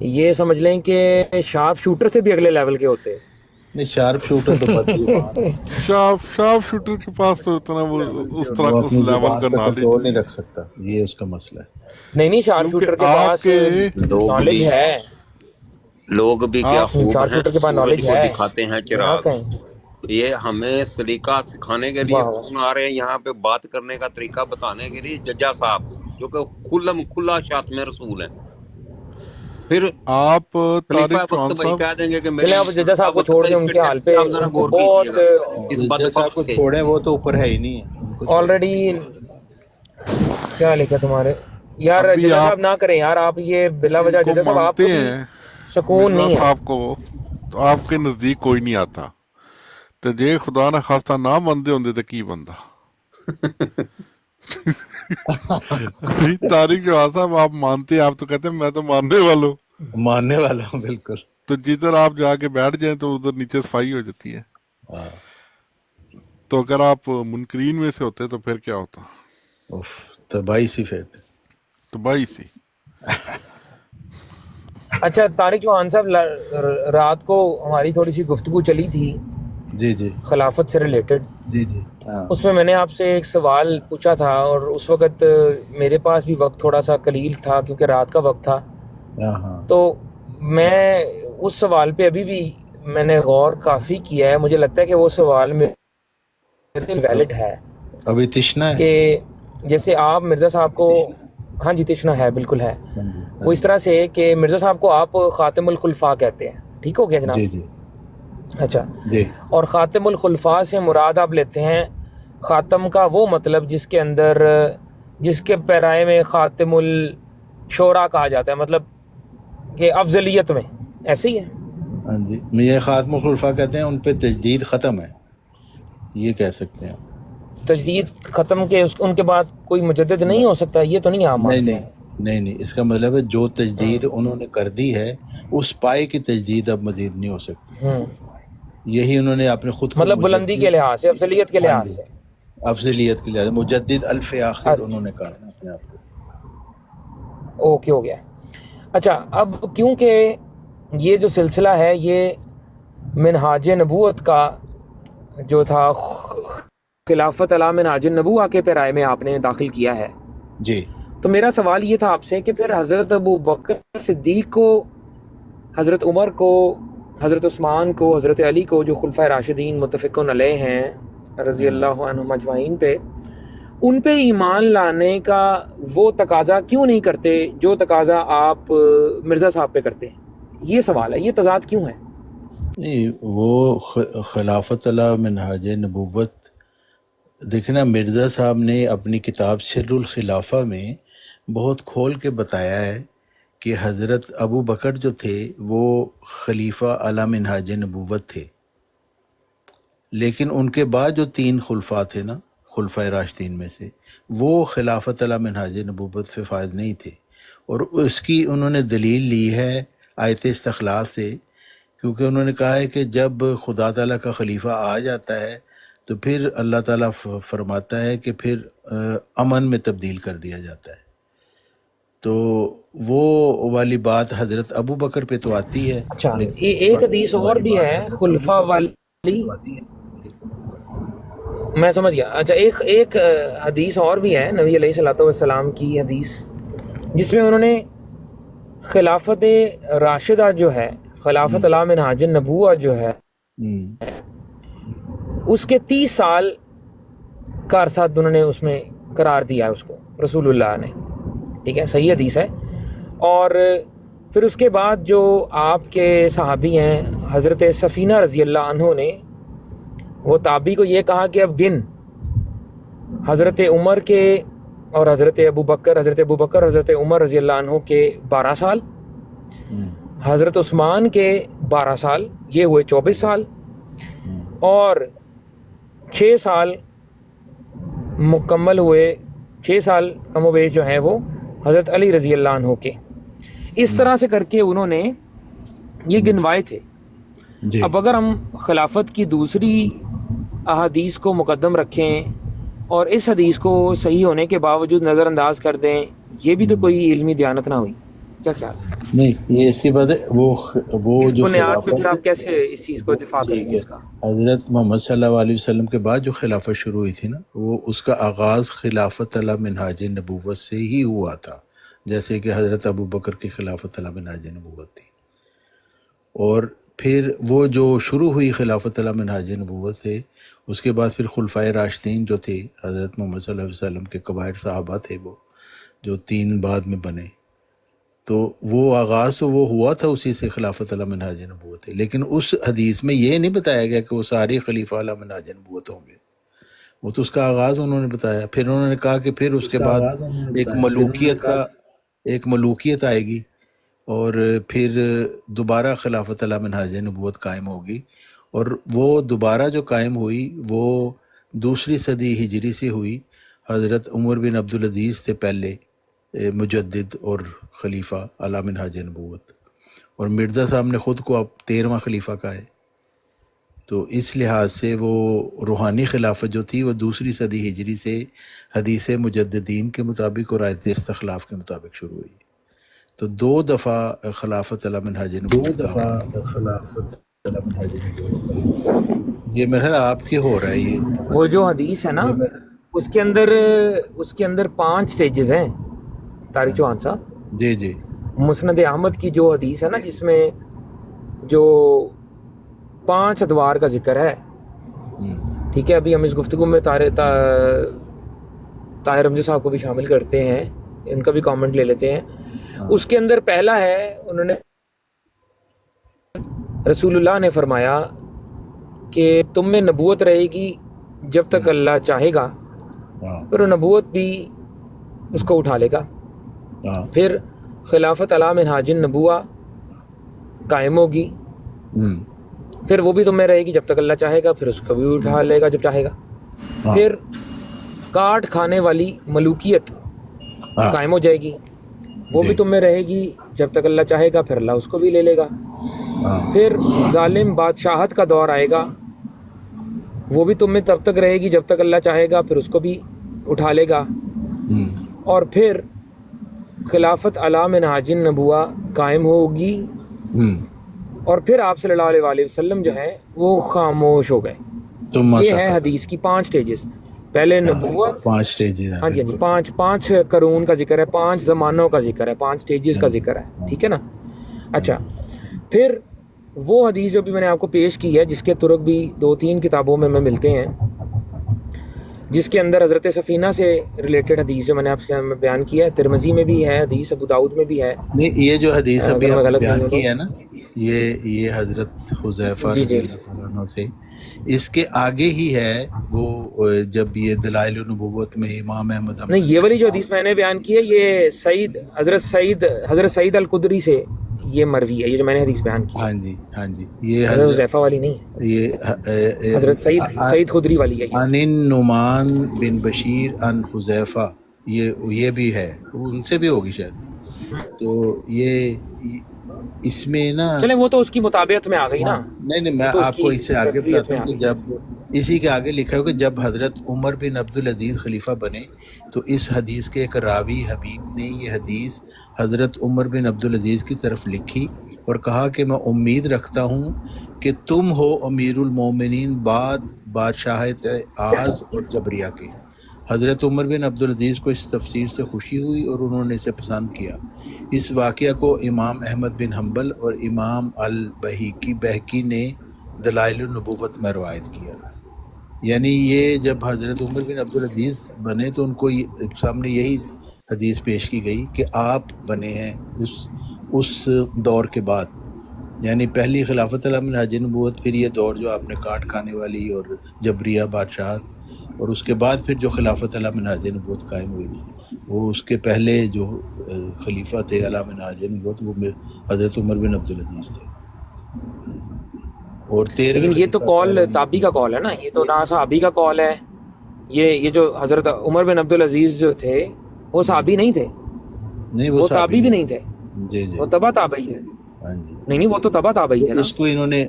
یہ سمجھ لیں کہ شارپ شوٹر سے بھی اگلے لیول کے ہوتے ہیں. نہیں شارپ شوٹر تو بدی شارپ شوٹر کے پاس تو اتنا وہ اس طرح وہ اس اپنی لیول زبان کا پہ نالج کنٹرول نہیں رکھ سکتا، یہ اس کا مسئلہ ہے۔ نہیں شارپ کیونکہ شوٹر کے آپ پاس کے نالج ہے. لوگ بھی کیا آپ خوب شارپ ہیں، شوٹر کے پاس سورج نالج کو ہے، دکھاتے ہیں یہ نہ چراغ. کہیں. یہ ہمیں سلیقہ سکھانے کے لیے واہ واہ. کون آ رہے ہیں یہاں پہ بات کرنے کا طریقہ بتانے کے لیے؟ ججا صاحب جو کہ کھلا شاتم رسول ہیں. پھر آپ خلیفہ طارق وقت چوہان بھائی صاحب کہہ دیں گے کہ میرے چلیں آپ ججا خلیفہ صاحب کو وقت چھوڑ ہے، دیں، اس ان کے کے حال ٹیکسٹ پہ پہ آپ ذرا ان کو غور کیجیے بہت گا اس جیسا بدبخت کو کے. چھوڑیں، وہ تو اوپر ہے ہی نہیں ہے، ان کو چھوڑیں۔ آلریڈی کیا لکھا تمہارے یار. ابھی ججا آپ صاحب نہ کریں یار، آپ یہ بلا ان وجہ کو ججا صاحب آپ مانتے کو بھی ہیں سکون مرزا نہیں ہے. صاحب کو، تو آپ کے نزدیک کوئی نہیں آتا، تو جے خدا نہ خواستہ نہ مانتے ہوندے تو کی بندہ. طارق چوہان صاحب آپ مانتے ہیں، آپ تو کہتے ہیں میں تو ماننے والوں، ماننے والا ہوں بالکل۔ تو جدھر آپ جا کے بیٹھ جائیں تو ادھر نیچے صفائی ہو جاتی ہے. ہاں، تو اگر آپ منکرین میں سے ہوتے تو پھر کیا ہوتا؟ اف، تباہی سی پھر۔ تو بھائی سی اچھا طارق چوہان صاحب، رات کو ہماری تھوڑی سی گفتگو چلی تھی جی جی خلافت سے ریلیٹڈ. جی جی ہاں اس میں نے آپ سے ایک سوال پوچھا تھا، اور اس وقت میرے پاس بھی وقت تھوڑا سا قلیل تھا کیونکہ رات کا وقت تھا. ہاں ہاں تو میں اس سوال پہ ابھی بھی میں نے غور کافی کیا ہے. مجھے لگتا ہے کہ وہ سوال میرے لیے ویلڈ ہے ابھی تشنا ہے۔ کہ جیسے آپ مرزا صاحب کو، ہاں جی تشنا ہے، بالکل ہے. ہاں جی وہ اس طرح سے کہ مرزا صاحب کو آپ خاتم الخلفاء کہتے ہیں، ٹھیک ہو گیا جناب؟ جی جی اچھا، جی اور خاتم الخلفاء سے مراد آپ لیتے ہیں خاتم کا وہ مطلب جس کے اندر، جس کے پیرائے میں خاتم الشورا کہا جاتا ہے، مطلب کہ افضلیت میں، ایسے ہی ہے. ہاں جی، یہ خاتم الخلفاء کہتے ہیں، ان پہ تجدید ختم ہے، یہ کہہ سکتے ہیں۔ تجدید ختم کے ان کے بعد کوئی مجدد نہیں ہو سکتا، یہ تو نہیں آپ نہیں مانتے نہیں ہیں؟ نہیں نہیں، اس کا مطلب ہے جو تجدید انہوں نے کر دی ہے اس پائے کی تجدید اب مزید نہیں ہو سکتی، یہی انہوں نے اپنے خود کو مطلب بلندی کے لحاظ سے، افضلیت کے ہاں لحاظ جی، سے. افضلیت کے لحاظ مجدد الف آخر انہوں نے کہا ہے اپنے آپ کو۔ اوکے ہو گیا. اچھا، اب کیونکہ یہ جو سلسلہ ہے یہ منہاج نبوت کا جو تھا، خلافت علی منہاج النبوہ کے پیرائے میں آپ نے داخل کیا ہے، جی تو میرا سوال یہ تھا آپ سے کہ پھر حضرت ابو بکر صدیق کو، حضرت عمر کو، حضرت عثمان کو، حضرت علی کو، جو خلفۂ راشدین متفقون علیہ ہیں رضی اللہ عنہم اجمعین پہ، ان پہ ایمان لانے کا وہ تقاضا کیوں نہیں کرتے جو تقاضا آپ مرزا صاحب پہ کرتے ہیں؟ یہ سوال ہے، یہ تضاد کیوں ہے؟ نہیں، وہ خلافت علی منہاج نبوت، دیکھیں نا، مرزا صاحب نے اپنی کتاب سر الخلافہ میں بہت کھول کے بتایا ہے کہ حضرت ابو بکر جو تھے وہ خلیفہ علی منہاج نبوت تھے، لیکن ان کے بعد جو 3 خلفاء تھے نا، خلفۂ راشدین میں سے، وہ خلافت علی منہاج نبوت سے فائز نہیں تھے، اور اس کی انہوں نے دلیل لی ہے آیت استخلاف سے، کیونکہ انہوں نے کہا ہے کہ جب خدا تعالیٰ کا خلیفہ آ جاتا ہے تو پھر اللہ تعالیٰ فرماتا ہے کہ پھر امن میں تبدیل کر دیا جاتا ہے. تو وہ والی بات حضرت ابو بکر پہ تو آتی ہے. اچھا، ایک حدیث اور بھی ہے خلفاء والی، میں سمجھ گیا. اچھا، ایک حدیث اور بھی ہے نبی علیہ الصلوۃ والسلام کی حدیث، جس میں انہوں نے خلافت راشدہ جو ہے، خلافت علی منہاج النبوہ جو ہے، اس کے 30 سال کا عرصہ انہوں نے اس میں قرار دیا ہے اس کو، رسول اللہ نے. ٹھیک ہے، صحیح حدیث ہے. اور پھر اس کے بعد جو آپ کے صحابی ہیں حضرت سفینہ رضی اللہ عنہ نے، وہ تابعی کو یہ کہا کہ اب گن حضرت عمر کے اور حضرت ابو بکر حضرت عمر رضی اللہ عنہ کے 12 سال، حضرت عثمان کے 12 سال، یہ ہوئے 24 سال، اور 6 سال مکمل ہوئے، 6 سال کم و بیش جو ہیں وہ حضرت علی رضی اللہ عنہ کے. اس طرح سے کر کے انہوں نے یہ گنوائے تھے. جی اب اگر ہم خلافت کی دوسری احادیث کو مقدم رکھیں اور اس حدیث کو صحیح ہونے کے باوجود نظر انداز کر دیں، یہ بھی تو کوئی علمی دیانت نہ ہوئی. کیا خیال ہے؟ نہیں یہ اچھی بات ہے. وہ اس جو بنیاد پہ خلافت پھر آپ کیسے اس چیز کو دفاع کریں ٹھیک گے ہے، اس کا؟ حضرت محمد صلی اللہ علیہ وسلم کے بعد جو خلافت شروع ہوئی تھی نا، وہ اس کا آغاز خلافت علی منہاج نبوت سے ہی ہوا تھا، جیسے کہ حضرت ابو بکر کی خلافت علی منہاج نبوت تھی. اور پھر وہ جو شروع ہوئی خلافت علی منہاج نبوت سے، اس کے بعد پھر خلفائے راشدین جو تھے، حضرت محمد صلی اللہ علیہ وسلم کے کبائر صحابہ تھے وہ جو 3 بعد میں بنے، تو وہ آغاز تو وہ ہوا تھا اسی سے، خلافت علی منہاج نبوت ہے. لیکن اس حدیث میں یہ نہیں بتایا گیا کہ وہ سارے خلیفہ علی منہاج نبوت ہوں گے، وہ تو اس کا آغاز انہوں نے بتایا. پھر انہوں نے کہا کہ پھر اس کے بعد ایک ملوکیت آئے گی، اور پھر دوبارہ خلافت علی منہاج نبوت قائم ہوگی. اور وہ دوبارہ جو قائم ہوئی وہ 2 صدی ہجری سے ہوئی. حضرت عمر بن عبدالعزیز سے پہلے مجدد اور خلیفہ علی منہاج نبوت، اور مرزا صاحب نے خود کو اب 13واں خلیفہ کہا ہے. تو اس لحاظ سے وہ روحانی خلافت جو تھی وہ 2 صدی ہجری سے حدیث مجددین کے مطابق اور آیت استخلاف کے مطابق شروع ہوئی. تو 2 دفعہ خلافت علی منہاج نبوت یہ میرا خیال آپ کے ہو رہا ہے یہ. وہ جو حدیث ہے نا اس کے اندر 5 سٹیجز ہیں طارق چوہان صاحب. جی جی مسند احمد کی جو حدیث ہے نا جس میں جو 5 ادوار کا ذکر ہے، ٹھیک ہے. ابھی ہم اس گفتگو میں طاہر رمزی صاحب کو بھی شامل کرتے ہیں، ان کا بھی کامنٹ لے لیتے ہیں. اس کے اندر پہلا ہے، انہوں نے رسول اللہ نے فرمایا کہ تم میں نبوت رہے گی جب تک اللہ چاہے گا، پھر وہ نبوت بھی اس کو اٹھا لے گا. پھر خلافت علی منہاج النبوہ قائم ہوگی، پھر وہ بھی تم میں رہے گی جب تک اللہ چاہے گا، پھر اس کو بھی اٹھا لے گا جب چاہے گا. پھر کاٹ کھانے والی ملوکیت قائم ہو جائے گی، وہ بھی تم میں رہے گی جب تک اللہ چاہے گا، پھر اللہ اس کو بھی لے لے گا. پھر ظالم بادشاہت کا دور آئے گا، وہ بھی تم میں تب تک رہے گی جب تک اللہ چاہے گا، پھر اس کو بھی اٹھا لے گا. اور پھر خلافت علی منہاج النبوہ قائم ہوگی، اور پھر آپ صلی اللہ علیہ وسلم جو ہے وہ خاموش ہو گئے. یہ ہے حدیث کی 5 سٹیجز. پہلے نبوت، 5 سٹیجز ہیں. ہاں جی 5 قرون کا ذکر ہے، 5 زمانوں کا ذکر ہے، 5 سٹیجز کا ذکر ہے، ٹھیک ہے نا. اچھا، پھر وہ حدیث جو بھی میں نے آپ کو پیش کی ہے، جس کے طرق بھی 2-3 کتابوں میں ملتے ہیں، جس کے اندر حضرت سفینہ سے ریلیٹڈ حدیث جو میں نے آپ سے بیان کیا ہے، ترمذی میں بھی ہے حدیث، ابو داؤد میں بھی ہے. نہیں یہ جو حدیث ابھی اگر میں آپ غلط بیان نہیں ہوں کی ہے نا، یہ حضرت حذیفہ جی رضی اللہ تعالیٰ عنہ سے، اس کے آگے ہی ہے وہ جب یہ دلائل النبوت میں امام احمد نہیں، یہ والی جو حدیث میں نے بیان کی ہے یہ حضرت سعید الخدری سے یہ مروی ہے، یہ جو میں نے حدیث بیان کی. ہاں جی ہاں جی، یہ حضرت حذیفہ والی نہیں ہے، یہ حضرت سعید خدری والی ہے. عن نعمان بن بشیر عن حذیفہ، یہ بھی ہے، ان سے بھی ہوگی شاید. تو یہ اس میں نا، چلیں وہ تو اس کی مطابعت میں آ گئی نا. نہیں میں آپ کو اس سے آگے بتاتا ہوں کہ جب اسی کے آگے لکھا ہے کہ جب حضرت عمر بن عبدالعزیز خلیفہ بنے تو اس حدیث کے ایک راوی حبیب نے یہ حدیث حضرت عمر بن عبدالعزیز کی طرف لکھی اور کہا کہ میں امید رکھتا ہوں کہ تم ہو امیر المومنین بعد بادشاہت آز اور جبریہ کے. حضرت عمر بن عبدالعزیز کو اس تفسیر سے خوشی ہوئی اور انہوں نے اسے پسند کیا. اس واقعہ کو امام احمد بن حنبل اور امام بہقی نے دلائل النبوت میں روایت کیا. یعنی یہ جب حضرت عمر بن عبدالعزیز بنے تو ان کو سامنے یہی حدیث پیش کی گئی کہ آپ بنے ہیں اس دور کے بعد، یعنی پہلی خلافت علی منہاج نبوت، پھر یہ دور جو آپ نے کاٹ کھانے والی اور جبریہ بادشاہت، اور اس کے بعد پھر جو خلافت علی منہاج نبوت قائم ہوئی، وہ اس کے پہلے جو خلیفہ تھے علی منہاج نبوت وہ حضرت عمر بن عبدالعزیز تھے. اور لیکن یہ تو قول تابعی کا قول ہے نا، یہ تو نہ صحابی کا قول ہے. یہ جو حضرت عمر بن عبدالعزیز جو تھے وہ صحابی نہیں تھے، نہیں وہ تابعی بھی نہیں تھے، جی جی وہ تبع تابعی تھے. ہاں جی، نہیں وہ تو تبع تابعی تھے نا، اس کو انہوں نے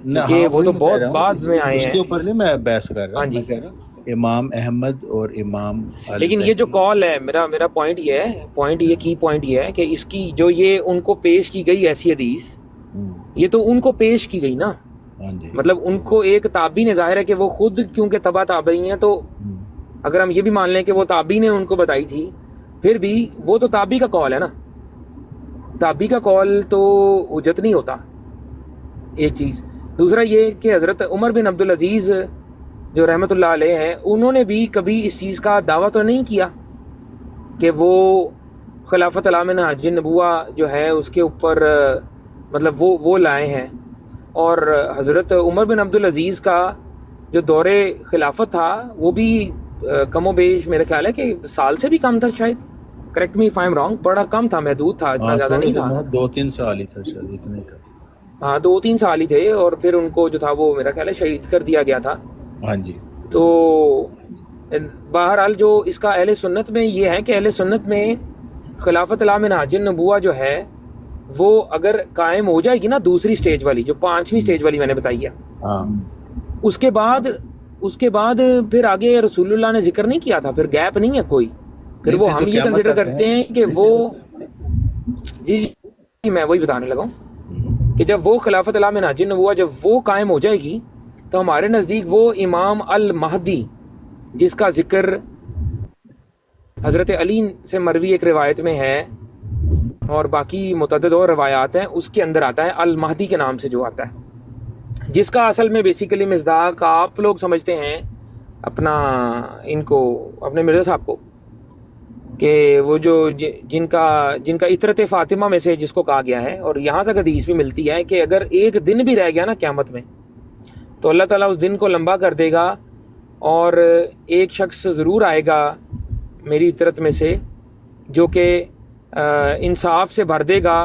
وہ تو بہت بعد میں آئے اس ہیں. کے اوپر نہیں میں بحث کر رہا ہاں ہوں، جی. میں کہہ رہا ہوں امام احمد اور امام لیکن یہ جو کال ہے، میرا پوائنٹ یہ ہے، کی پوائنٹ یہ ہے کہ اس کی جو یہ ان کو پیش کی گئی ایسی حدیث، یہ تو ان کو پیش کی گئی نا، ہاں جی مطلب ان کو ایک تابعی نے، ظاہر ہے کہ وہ خود کیونکہ تبع تابعی ہیں، تو اگر ہم یہ بھی مان لیں کہ وہ تابعی نے ان کو بتائی تھی، پھر بھی وہ تو تابعی کا قول ہے نا، تابعی کا قول تو حجت نہیں ہوتا، ایک چیز۔ دوسرا یہ کہ حضرت عمر بن عبدالعزیز جو رحمۃ اللہ علیہ ہیں، انہوں نے بھی کبھی اس چیز کا دعویٰ تو نہیں کیا کہ وہ خلافت علی منہاج النبوہ جو ہے اس کے اوپر مطلب وہ لائے ہیں، اور حضرت عمر بن عبدالعزیز کا جو دور خلافت تھا وہ بھی کم و بیش میرا خیال ہے کہ سال سے بھی کم تھا شاید، correct me if I am wrong, بڑا کم تھا، محدود تھا، اتنا زیادہ نہیں تھا، 2-3 سال ہی تھا شاید، اتنا ہی تھا۔ ہاں 2-3 سال ہی تھے، اور پھر ان کو جو تھا وہ میرا خیال ہے شہید کر دیا گیا تھا۔ ہاں جی تو بہرحال جو اس کا اہل سنت میں یہ ہے کہ اہل سنت میں خلافت علی منہاج النبوہ جو ہے وہ اگر قائم ہو جائے گی نا، دوسری سٹیج والی جو 5ویں سٹیج والی میں نے بتائی ہے، ہاں اس کے بعد پھر آگے رسول اللہ نے ذکر نہیں کیا تھا، پھر گیپ نہیں ہے کوئی، پھر نہیں، وہ پھر ہم تو یہ قیامت کنسیڈر تک ہے۔ کرتے ہیں کہ وہ جی میں وہی بتانے لگا ہوں کہ جب وہ خلافت علی منہاج النبوہ جب وہ قائم ہو جائے گی تو ہمارے نزدیک وہ امام المہدی جس کا ذکر حضرت علی سے مروی ایک روایت میں ہے اور باقی متعدد اور روایات ہیں، اس کے اندر آتا ہے المہدی کے نام سے جو آتا ہے، جس کا اصل میں بیسیکلی مصداق آپ لوگ سمجھتے ہیں اپنا ان کو اپنے مرزا صاحب کو، کہ وہ جو جن کا عطرت فاطمہ میں سے جس کو کہا گیا ہے، اور یہاں تک حدیث بھی ملتی ہے کہ اگر ایک دن بھی رہ گیا نا قیامت میں تو اللہ تعالیٰ اس دن کو لمبا کر دے گا، اور ایک شخص ضرور آئے گا میری عطرت میں سے جو کہ انصاف سے بھر دے گا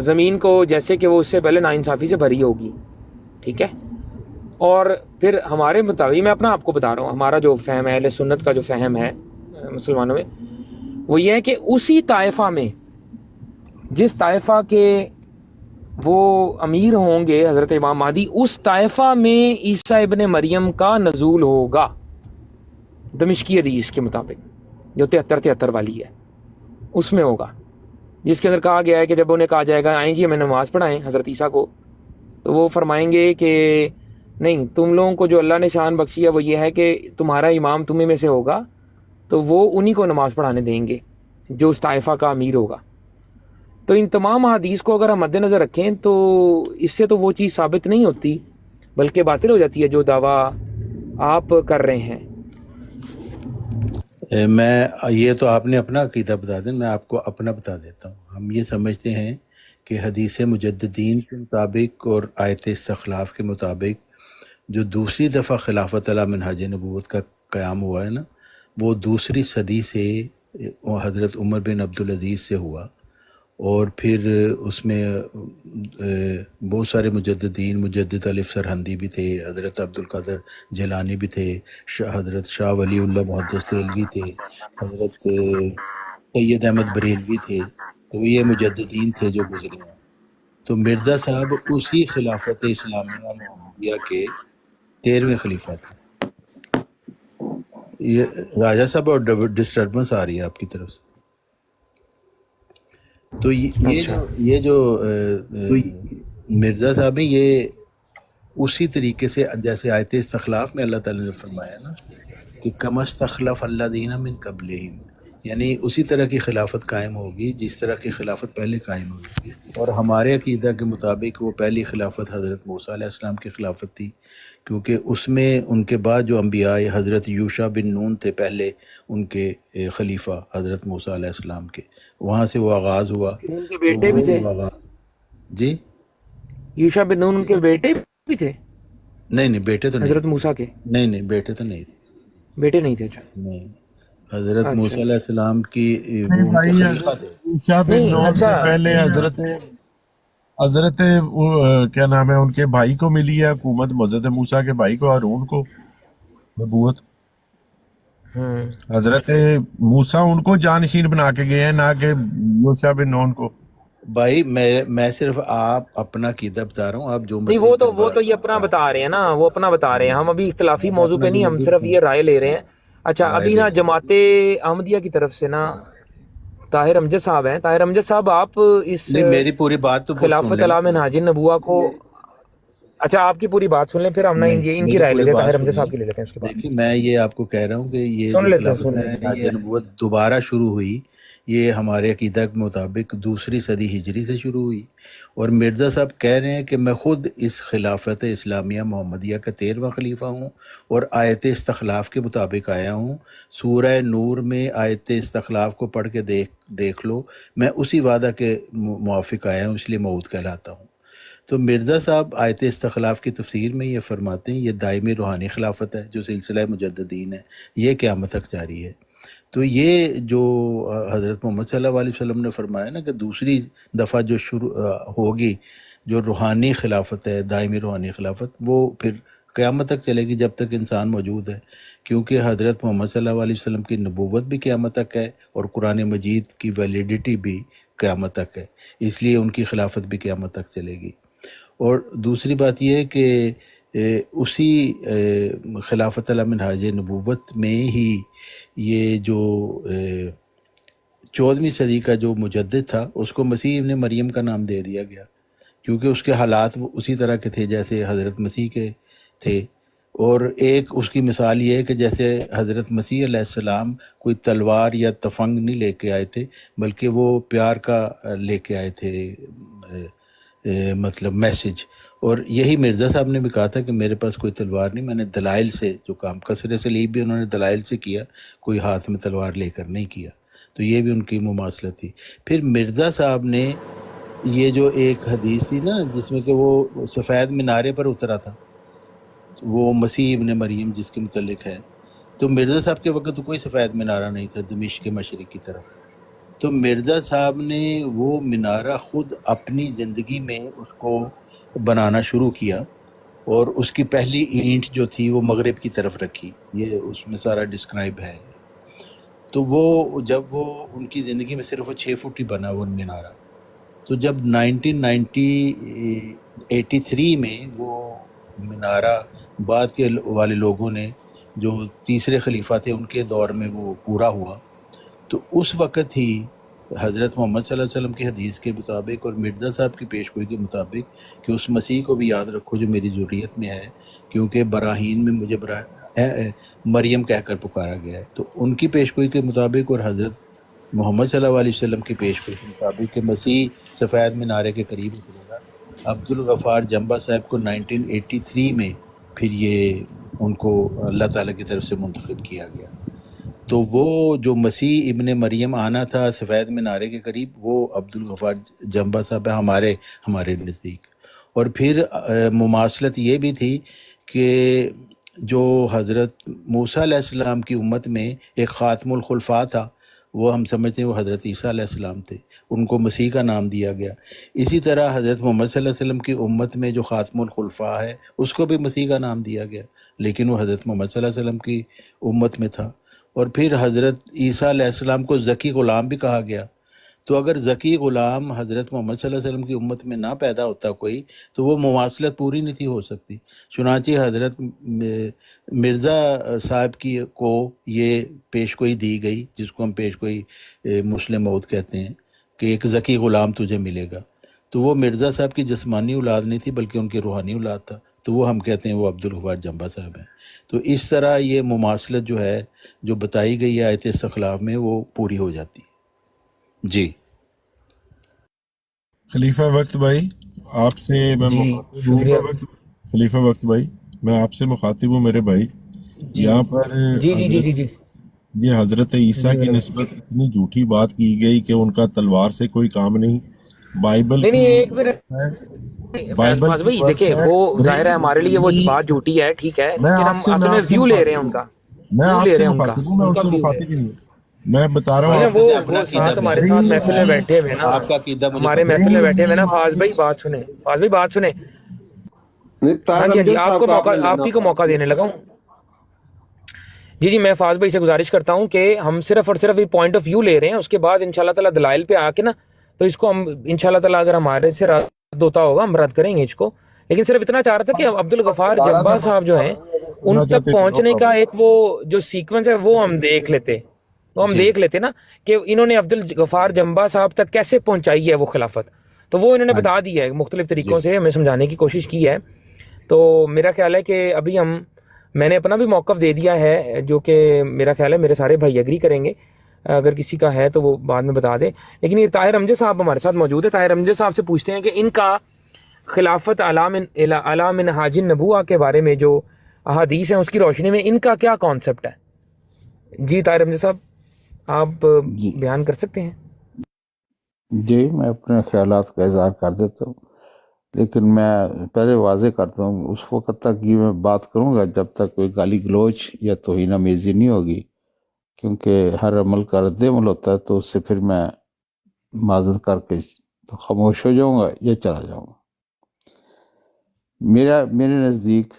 زمین کو، جیسے کہ وہ اس سے پہلے ناانصافی سے بھری ہوگی، ٹھیک ہے۔ اور پھر ہمارے مطابق، میں اپنا آپ کو بتا رہا ہوں، ہمارا جو فہم ہے اہل سنت کا جو فہم ہے مسلمانوں میں، وہ یہ ہے کہ اسی طائفہ میں جس طائفہ کے وہ امیر ہوں گے حضرت امام مہدی، اس طائفہ میں عیسیٰ ابن مریم کا نزول ہوگا، دمشقی حدیث کے مطابق جو 73 والی ہے اس میں ہوگا، جس کے اندر کہا گیا ہے کہ جب انہیں کہا جائے گا آئیں جی ہمیں نماز پڑھائیں حضرت عیسیٰ کو، تو وہ فرمائیں گے کہ نہیں، تم لوگوں کو جو اللہ نے شان بخشی ہے وہ یہ ہے کہ تمہارا امام تمہیں میں سے ہوگا، تو وہ انہی کو نماز پڑھانے دیں گے جو اس طائفہ کا امیر ہوگا۔ تو ان تمام حدیث کو اگر ہم مد نظر رکھیں تو اس سے تو وہ چیز ثابت نہیں ہوتی بلکہ باطل ہو جاتی ہے جو دعویٰ آپ کر رہے ہیں۔ میں یہ تو آپ نے اپنا عقیدہ بتا دیں، میں آپ کو اپنا بتا دیتا ہوں۔ ہم یہ سمجھتے ہیں کہ حدیث مجددین کے مطابق اور آیت استخلاف کے مطابق جو دوسری دفعہ خلافت علی منہاج نبوت کا قیام ہوا ہے نا، وہ دوسری صدی سے حضرت عمر بن عبدالعزیز سے ہوا، اور پھر اس میں بہت سارے مجددین، مجدد الف سرہندی بھی تھے، حضرت عبد القادر جیلانی بھی تھے، حضرت شاہ ولی اللہ محدث دہلوی تھے، حضرت سید احمد بریلوی تھے، تو یہ مجددین تھے جو گزرے ہیں۔ تو مرزا صاحب اسی خلافت اسلامیہ محمدیہ کے 13ویں خلیفہ تھے۔ یہ راجہ صاحب اور ڈسٹربنس آ رہی ہے آپ کی طرف سے۔ تو یہ جو مرزا صاحب ہیں، یہ اسی طریقے سے جیسے آیت استخلاف میں اللہ تعالیٰ نے فرمایا نا کہ کم استخلف الذین من قبلہم، یعنی اسی طرح کی خلافت قائم ہوگی جس طرح کی خلافت پہلے قائم ہوگی۔ اور ہمارے عقیدہ کے مطابق وہ پہلی خلافت حضرت موسیٰ علیہ السلام کی خلافت تھی، کیونکہ اس میں ان کے بعد جو انبیاء حضرت یوشع بن نون تھے پہلے ان کے خلیفہ حضرت موسیٰ علیہ السلام کے، وہاں سے وہ آغاز ہوا۔ ان کے بیٹے بھی تھے، جی یوشع بن نون ان کے بیٹے بھی تھے؟ نہیں بیٹے تو نہیں، حضرت موسیٰ کے نہیں بیٹے تو نہیں تھے، بیٹے نہیں تھے؟ اچھا نہیں، حضرت اچھا موسیٰ علیہ السلام کی نہیں وہ ان کے بھائی، خلیفہ تھے۔ عیسیٰ بن نہیں، نون سے اچھا پہلے حضرت کیا نام ہے ان کے بھائی کو ملی ہے حکومت، حضرت موسیٰ کے بھائی کو ہارون کو نبوت۔ حضرت موسیٰ ان کو جانشین بنا کے گئے ہیں، نہ کہ یوشع بن نون کو۔ بھائی میں صرف آپ اپنا عقیدہ بتا رہا ہوں، آپ جو نہیں مرضی وہ تو یہ اپنا بتا رہے ہیں نا، وہ اپنا بتا رہے ہیں، ہم ابھی اختلافی موضوع پہ نہیں، ہم صرف یہ رائے لے رہے ہیں۔ اچھا رائے ابھی لے نا لیں۔ جماعت احمدیہ کی طرف سے نا طاہر امجد صاحب ہیں، طاہر امجد صاحب آپ اس نہیں، میری پوری بات تو سن خلافت لیں نا، علام منہاج النبوہ کو، اچھا آپ کی پوری بات سن لیں پھر ہم نا نہیں ان کی میری رائے پوری لیتے ہیں، بات طاہر امجد سنیں۔ صاحب کی لے لیتے ہیں اس کے بعد۔ دیکھیے میں یہ آپ کو کہہ رہا ہوں کہ یہ سن جو لیتے خلافت ہیں منہاج نبوت دوبارہ شروع ہوئی، یہ ہمارے عقیدہ کے مطابق 2 صدی ہجری سے شروع ہوئی، اور مرزا صاحب کہہ رہے ہیں کہ میں خود اس خلافت اسلامیہ محمدیہ کا 13واں خلیفہ ہوں، اور آیت استخلاف کے مطابق آیا ہوں۔ سورہ نور میں آیت استخلاف کو پڑھ کے دیکھ لو، میں اسی وعدہ کے موافق آیا ہوں، اس لیے موعود کہلاتا ہوں۔ تو مرزا صاحب آیت استخلاف کی تفسیر میں یہ فرماتے ہیں یہ دائمی روحانی خلافت ہے جو سلسلہ مجددین ہے، یہ قیامت تک جاری ہے۔ تو یہ جو حضرت محمد صلی اللہ علیہ وسلم نے فرمایا نا کہ دوسری دفعہ جو شروع ہوگی، جو روحانی خلافت ہے، دائمی روحانی خلافت، وہ پھر قیامت تک چلے گی جب تک انسان موجود ہے، کیونکہ حضرت محمد صلی اللہ علیہ وسلم کی نبوت بھی قیامت تک ہے، اور قرآن مجید کی ویلیڈیٹی بھی قیامت تک ہے، اس لیے ان کی خلافت بھی قیامت تک چلے گی۔ اور دوسری بات یہ ہے کہ اسی خلافت علی منہاج نبوت میں ہی یہ جو 14ویں صدی کا جو مجدد تھا اس کو مسیح ابن مریم کا نام دے دیا گیا، کیونکہ اس کے حالات وہ اسی طرح کے تھے جیسے حضرت مسیح کے تھے۔ اور ایک اس کی مثال یہ ہے کہ جیسے حضرت مسیح علیہ السلام کوئی تلوار یا تفنگ نہیں لے کے آئے تھے، بلکہ وہ پیار کا لے کے آئے تھے مطلب میسج۔ اور یہی مرزا صاحب نے بھی کہا تھا کہ میرے پاس کوئی تلوار نہیں، میں نے دلائل سے جو کام، کثر صلیب بھی انہوں نے دلائل سے کیا، کوئی ہاتھ میں تلوار لے کر نہیں کیا۔ تو یہ بھی ان کی مماثلت تھی۔ پھر مرزا صاحب نے یہ جو ایک حدیث تھی نا جس میں کہ وہ سفید مینارے پر اترا تھا، وہ مسیح ابن مریم جس کے متعلق ہے، تو مرزا صاحب کے وقت تو کوئی سفید مینارہ نہیں تھا دمشق کے مشرق کی طرف۔ تو مرزا صاحب نے وہ مینارہ خود اپنی زندگی میں اس کو بنانا شروع کیا، اور اس کی پہلی اینٹ جو تھی وہ مغرب کی طرف رکھی، یہ اس میں سارا ڈسکرائب ہے۔ تو وہ جب وہ ان کی زندگی میں صرف وہ 6 فٹ ہی بنا وہ مینارہ، تو جب 1983 میں وہ مینارہ بعد کے والے لوگوں نے جو تیسرے خلیفہ تھے ان کے دور میں وہ پورا ہوا، تو اس وقت ہی حضرت محمد صلی اللہ علیہ وسلم کی حدیث کے مطابق اور مرزا صاحب کی پیش گوئی کے مطابق کہ اس مسیح کو بھی یاد رکھو جو میری ذریت میں ہے، کیونکہ براہین میں مجھے مریم کہہ کر پکارا گیا ہے، تو ان کی پیش گوئی کے مطابق اور حضرت محمد صلی اللہ علیہ وسلم کی پیش گوئی کے مطابق کہ مسیح سفید مینارے کے قریب اترے گا، عبدالغفار جنبہ صاحب کو 1983 میں پھر یہ ان کو اللہ تعالیٰ کی طرف سے منتخب کیا گیا۔ تو وہ جو مسیح ابن مریم آنا تھا سفید مینارے کے قریب، وہ عبدالغفار جنبہ صاحب ہے ہمارے نزدیک۔ اور پھر مماثلت یہ بھی تھی کہ جو حضرت موسیٰ علیہ السلام کی امت میں ایک خاتم الخلفاء تھا، وہ ہم سمجھتے ہیں وہ حضرت عیسیٰ علیہ السلام تھے، ان کو مسیح کا نام دیا گیا۔ اسی طرح حضرت محمد صلی اللہ علیہ وسلم کی امت میں جو خاتم الخلفاء ہے اس کو بھی مسیح کا نام دیا گیا، لیکن وہ حضرت محمد صلی اللہ علیہ وسلم کی امت میں تھا۔ اور پھر حضرت عیسیٰ علیہ السلام کو ذکی غلام بھی کہا گیا۔ تو اگر ذکی غلام حضرت محمد صلی اللہ علیہ وسلم کی امت میں نہ پیدا ہوتا کوئی تو وہ مواصلت پوری نہیں تھی ہو سکتی۔ چنانچہ حضرت مرزا صاحب کی کو یہ پیش گوئی دی گئی، جس کو ہم پیش گوئی مسلم موت کہتے ہیں، کہ ایک ذکی غلام تجھے ملے گا۔ تو وہ مرزا صاحب کی جسمانی اولاد نہیں تھی بلکہ ان کی روحانی اولاد تھا، تو وہ ہم کہتے ہیں وہ عبدالغفار جنبہ صاحب ہیں۔ تو اس طرح یہ مماثلت جو ہے جو بتائی گئی ہے آیت استخلاف میں وہ پوری ہو جاتی ہے۔ جی خلیفہ وقت بھائی، آپ سے میں جی مخاطب ہوں۔ شکریہ۔ خلیفہ وقت بھائی، میں آپ سے مخاطب ہوں میرے بھائی۔ جی یہاں پر جی جی جی حضرت جی جی یہ حضرت عیسیٰ جی کی میرے نسبت اتنی جھوٹی بات کی گئی کہ ان کا تلوار سے کوئی کام نہیں۔ بائبل نہیں ایک منٹ بائبل فاض بھائی دیکھیں، وہ ظاہر ہے ہمارے لیے وہ بات جھوٹی ہے، ٹھیک ہے، میں لیکن آپ ہم سے اصل میں ویو لے رہے ہیں ان کا، میں ویو آپ لے سے رہے ہیں مخاطب ہوں، میں ان ان کا سے ویو ہے۔ مخاطب ہی نہیں ہوں۔ میں بتا رہا ہوں اچھا آپ وہ اپنا عقیدہ ساتھ ہمارے بیان ساتھ کریں۔ محفل میں بیٹھے ہوئے نا، آپ کا عقیدہ مجھے ہمارے پتہ محفل میں ہے۔ بیٹھے ہوئے نا، فاض بھائی بات سنیں، فاض بھائی بات سنیں۔ نہیں، ہاں طاہر جی ہاں جی، امجد آپ صاحب کو کا آپ موقع، نے آپ لینا ہی کو تھا۔ موقع دینے لگا ہوں۔ جی میں فاض بھائی سے گزارش کرتا ہوں کہ ہم صرف اور صرف یہ پوائنٹ آف ویو لے رہے ہیں، اس کے بعد انشاءاللہ تعالیٰ دلائل پہ آ کے نا تو اس کو ہم انشاءاللہ تعالیٰ اگر ہمارے سے رد ہوتا ہوگا ہم رد کریں گے اس کو، لیکن صرف اتنا چاہ رہا تھا کہ عبدالغفار جبار صاحب جو ہیں ان تک پہنچنے کا ایک وہ جو سیکوینس ہے وہ ہم دیکھ لیتے نا کہ انہوں نے عبدالغفار جمبا صاحب تک کیسے پہنچائی ہے وہ خلافت، تو وہ انہوں نے بتا دیا ہے، مختلف طریقوں سے ہمیں سمجھانے کی کوشش کی ہے. تو میرا خیال ہے کہ ابھی میں نے اپنا بھی موقف دے دیا ہے، جو کہ میرا خیال ہے میرے سارے بھائی ایگری کریں گے، اگر کسی کا ہے تو وہ بعد میں بتا دے. لیکن یہ طاہر امجد صاحب ہمارے ساتھ موجود ہے. طاہر امجد صاحب سے پوچھتے ہیں کہ ان کا خلافت علام منہاج النبوہ کے بارے میں جو احادیث ہیں اس کی روشنی میں ان کا کیا کانسیپٹ ہے. جی طاہر امجد صاحب آپ جی بیان کر سکتے ہیں. جی میں اپنے خیالات کا اظہار کر دیتا ہوں، لیکن میں پہلے واضح کرتا ہوں اس وقت تک یہ میں بات کروں گا جب تک کوئی گالی گلوچ یا توہین آمیزی نہیں ہوگی، کیونکہ ہر عمل کا رد عمل ہوتا ہے، تو اس سے پھر میں معذرت کر کے تو خاموش ہو جاؤں گا یا چلا جاؤں گا. میرے نزدیک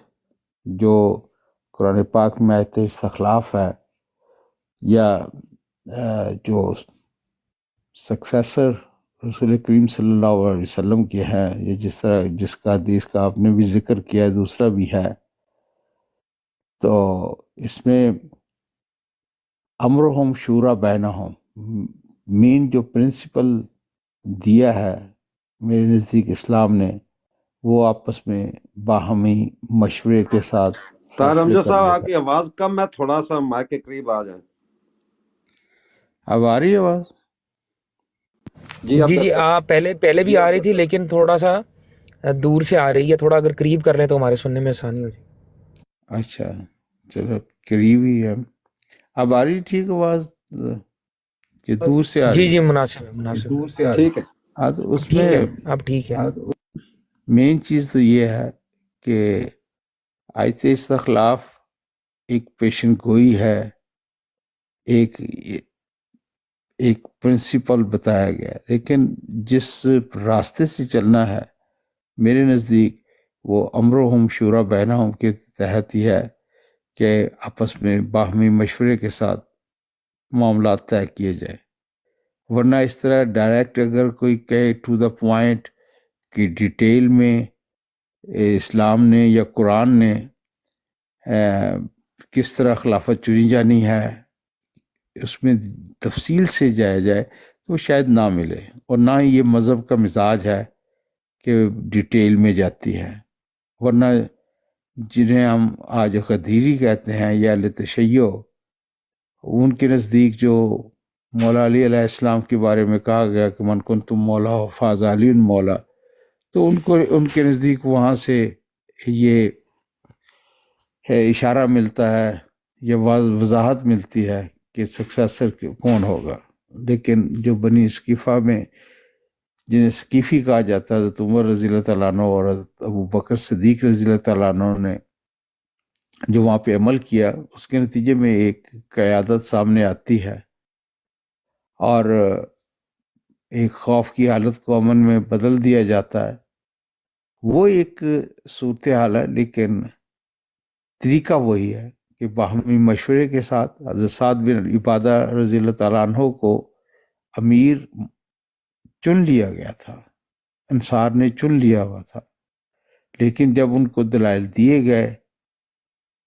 جو قرآن پاک میں آیت استخلاف ہے یا جو سکسیسر رسول کریم صلی اللہ علیہ وسلم کے ہیں، یا جس کا حدیث کا آپ نے بھی ذکر کیا ہے، دوسرا بھی ہے، تو اس میں امرہم شورا بینہم مین جو پرنسپل دیا ہے میرے نزدیک اسلام نے، وہ آپس میں باہمی مشورے کے ساتھ طاہر فیصلے امجد صاحب کرنے آپ کا. کی آواز کم ہے، تھوڑا سا مائک کے قریب آ جائیں. اب آ رہی ہے آواز؟ جی اب جی آپ پہلے بھی آ رہی تھی لیکن تھوڑا سا دور سے آ رہی ہے، تھوڑا اگر قریب کر لیں تو ہمارے سننے میں آسانی ہو جائے. اچھا چلو قریب ہی ہے. اب آ رہی ٹھیک آواز کہ دور سے آ رہی جی ہے؟ مناسب ہے مناسب ہے. ٹھیک ہے. ہاں تو اس ٹھیک میں ہے اب ٹھیک ہے. مین چیز تو یہ ہے کہ آیت استخلاف ایک پیشن گوئی ہے، ایک پرنسپل بتایا گیا ہے، لیکن جس راستے سے چلنا ہے میرے نزدیک وہ امرہم شورا بینہم کے تحت ہی ہے کہ آپس میں باہمی مشورے کے ساتھ معاملات طے کیے جائے. ورنہ اس طرح ڈائریکٹ اگر کوئی کہے ٹو دا پوائنٹ کہ ڈیٹیل میں اسلام نے یا قرآن نے کس طرح خلافت چنی جانی ہے اس میں تفصیل سے جایا جائے تو شاید نہ ملے، اور نہ ہی یہ مذہب کا مزاج ہے کہ ڈیٹیل میں جاتی ہے. ورنہ جنہیں ہم آج قدیری کہتے ہیں یا اہل تشیع، ان کے نزدیک جو مولا علی علیہ السلام کے بارے میں کہا گیا کہ من کنتم مولا فاز علی مولا، تو ان کے نزدیک وہاں سے یہ اشارہ ملتا ہے یا وضاحت ملتی ہے کہ سکسیسر کون ہوگا. لیکن جو بنی اسقیفہ میں جنہیں اسقیفی کہا جاتا ہے، حضرت عمر رضی اللہ تعالیٰ عنہ اور حضرت ابو بکر صدیق رضی اللہ تعالیٰ عنہ نے جو وہاں پہ عمل کیا، اس کے نتیجے میں ایک قیادت سامنے آتی ہے اور ایک خوف کی حالت کو امن میں بدل دیا جاتا ہے. وہ ایک صورتحال ہے، لیکن طریقہ وہی ہے کہ باہمی مشورے کے ساتھ. حضرت سعد بن عبادہ رضی اللہ تعالیٰ عنہ کو امیر چن لیا گیا تھا، انصار نے چن لیا ہوا تھا، لیکن جب ان کو دلائل دیے گئے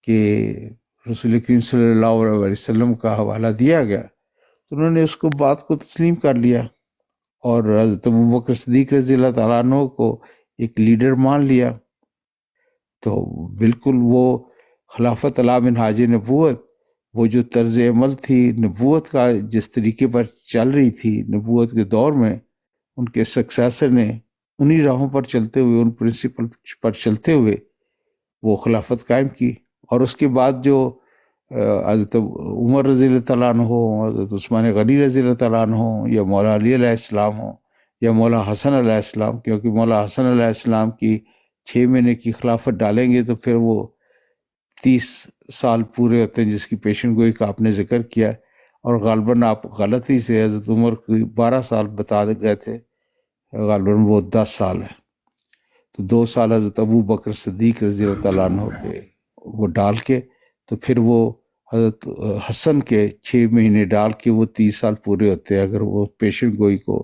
کہ رسول کریم صلی اللہ علیہ وسلم کا حوالہ دیا گیا تو انہوں نے اس کو بات کو تسلیم کر لیا اور حضرت ابوبکر صدیق رضی اللہ تعالیٰ عنہ کو ایک لیڈر مان لیا. تو بالکل وہ خلافت علی منہاج نبوت، وہ جو طرز عمل تھی نبوت کا، جس طریقے پر چل رہی تھی نبوت کے دور میں، ان کے سکسیسر نے انہی راہوں پر چلتے ہوئے، ان پرنسپل پر چلتے ہوئے وہ خلافت قائم کی. اور اس کے بعد جو حضرت عمر رضی اللہ تعالیٰ عنہ ہوں، حضرت عثمان غنی رضی اللہ تعالیٰ عنہ ہوں، یا مولا علی علیہ السلام ہوں، یا مولا حسن علیہ السلام، کیونکہ مولا حسن علیہ السلام کی 6 مہینے کی خلافت ڈالیں گے تو پھر وہ 30 سال پورے ہوتے ہیں، جس کی پیشن گوئی کا آپ نے ذکر کیا. اور غالباً آپ غلطی سے حضرت عمر کو 12 سال بتا گئے تھے، غالباً وہ 10 سال ہے. تو 2 سال حضرت ابو بکر صدیق رضی اللہ تعالیٰ عنہ کے وہ ڈال کے، تو پھر وہ حضرت حسن کے 6 مہینے ڈال کے وہ 30 سال پورے ہوتے ہیں اگر وہ پیشن گوئی کو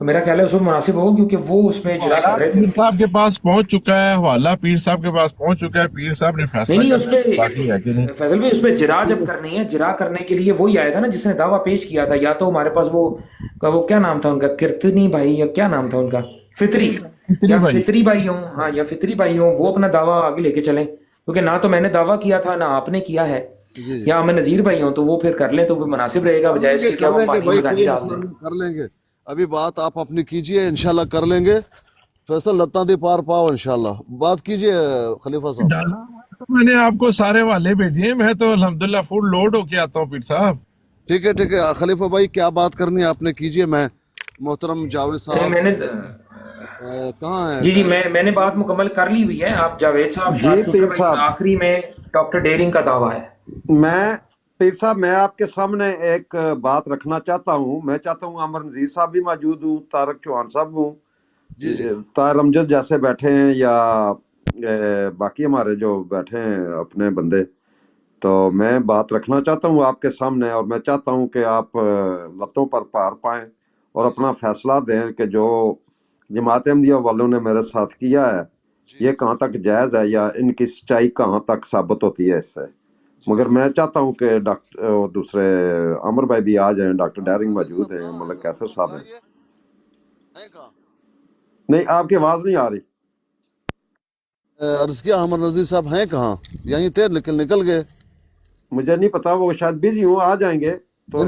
تو میرا خیال ہے اس وقت مناسب ہوگا کیونکہ وہ اس میں جرا کر رہے تھے. پیر صاحب کے پاس پہنچ چکا ہے حوالہ، پیر صاحب کے پاس پہنچ چکا ہے، پیر صاحب نے نہیں فیصلہ نہیں، اس کرنا باقی ہے کہ نہیں. پہ فیصل بھائی اس پہ جرا جب کرنی ہے، جرا کرنے کے لیے وہی آئے گا نا جس نے دعویٰ پیش کیا تھا. یا تو ہمارے پاس وہ کیا نام تھا ان کا، کرتنی بھائی یا کیا نام تھا ان کا، فطری، یا فطری بھائی ہوں، ہاں یا فطری بھائی ہوں، وہ اپنا دعویٰ آگے لے کے چلیں. کیونکہ نہ تو میں نے دعویٰ کیا تھا نہ آپ نے کیا ہے، یا ہمیں نذیر بھائی ہوں تو وہ پھر کر لیں تو وہ مناسب رہے گا، بجائے اس کے کیا وہ پانی میں دانی ڈال دیں. کر لیں گے. ابھی بات آپ اپنی کیجئے، انشاءاللہ کر لیں گے. فیصل لتاں دی پار پاؤ انشاءاللہ. بات کیجئے خلیفہ صاحب. میں نے آپ کو سارے والے بھیجے ہیں، میں تو الحمدللہ فل لوڈ ہو کے آتا ہوں پیر صاحب. ٹھیک ہے ٹھیک ہے خلیفہ بھائی، کیا بات کرنی ہے آپ نے کیجئے. میں محترم جاوید صاحب میں نے کہاں ہیں؟ جی میں نے بات مکمل کر لی ہوئی ہے. آپ جاوید صاحب، شاہ پیر صاحب، آخری میں ڈاکٹر ڈیرنگ کا دعویٰ ہے. میں پیر صاحب میں آپ کے سامنے ایک بات رکھنا چاہتا ہوں. میں چاہتا ہوں عمر نذیر صاحب بھی موجود ہوں، طارق چوہان صاحب ہوں، طاہر امجد جیسے بیٹھے ہیں، یا باقی ہمارے جو بیٹھے ہیں اپنے بندے. تو میں بات رکھنا چاہتا ہوں آپ کے سامنے، اور میں چاہتا ہوں کہ آپ لتوں پر پار پائیں اور اپنا فیصلہ دیں کہ جو جماعت احمدیہ والوں نے میرے ساتھ کیا ہے یہ کہاں تک جائز ہے، یا ان کی سچائی کہاں تک ثابت ہوتی ہے اس سے. مگر میں چاہتا ہوں کہ ڈاکٹر دوسرے عمر بھائی بھی آ جائیں، ڈاکٹر ڈیرنگ موجود ہیں، ملک کیسر صاحب ہیں. نہیں، آپ کی آواز نہیں آ رہی. عرض کیا عمر نذیر صاحب ہیں کہاں؟ یہیں تھے لیکن نکل گئے. مجھے نہیں پتا، وہ شاید بزی ہوں، آ جائیں گے. تو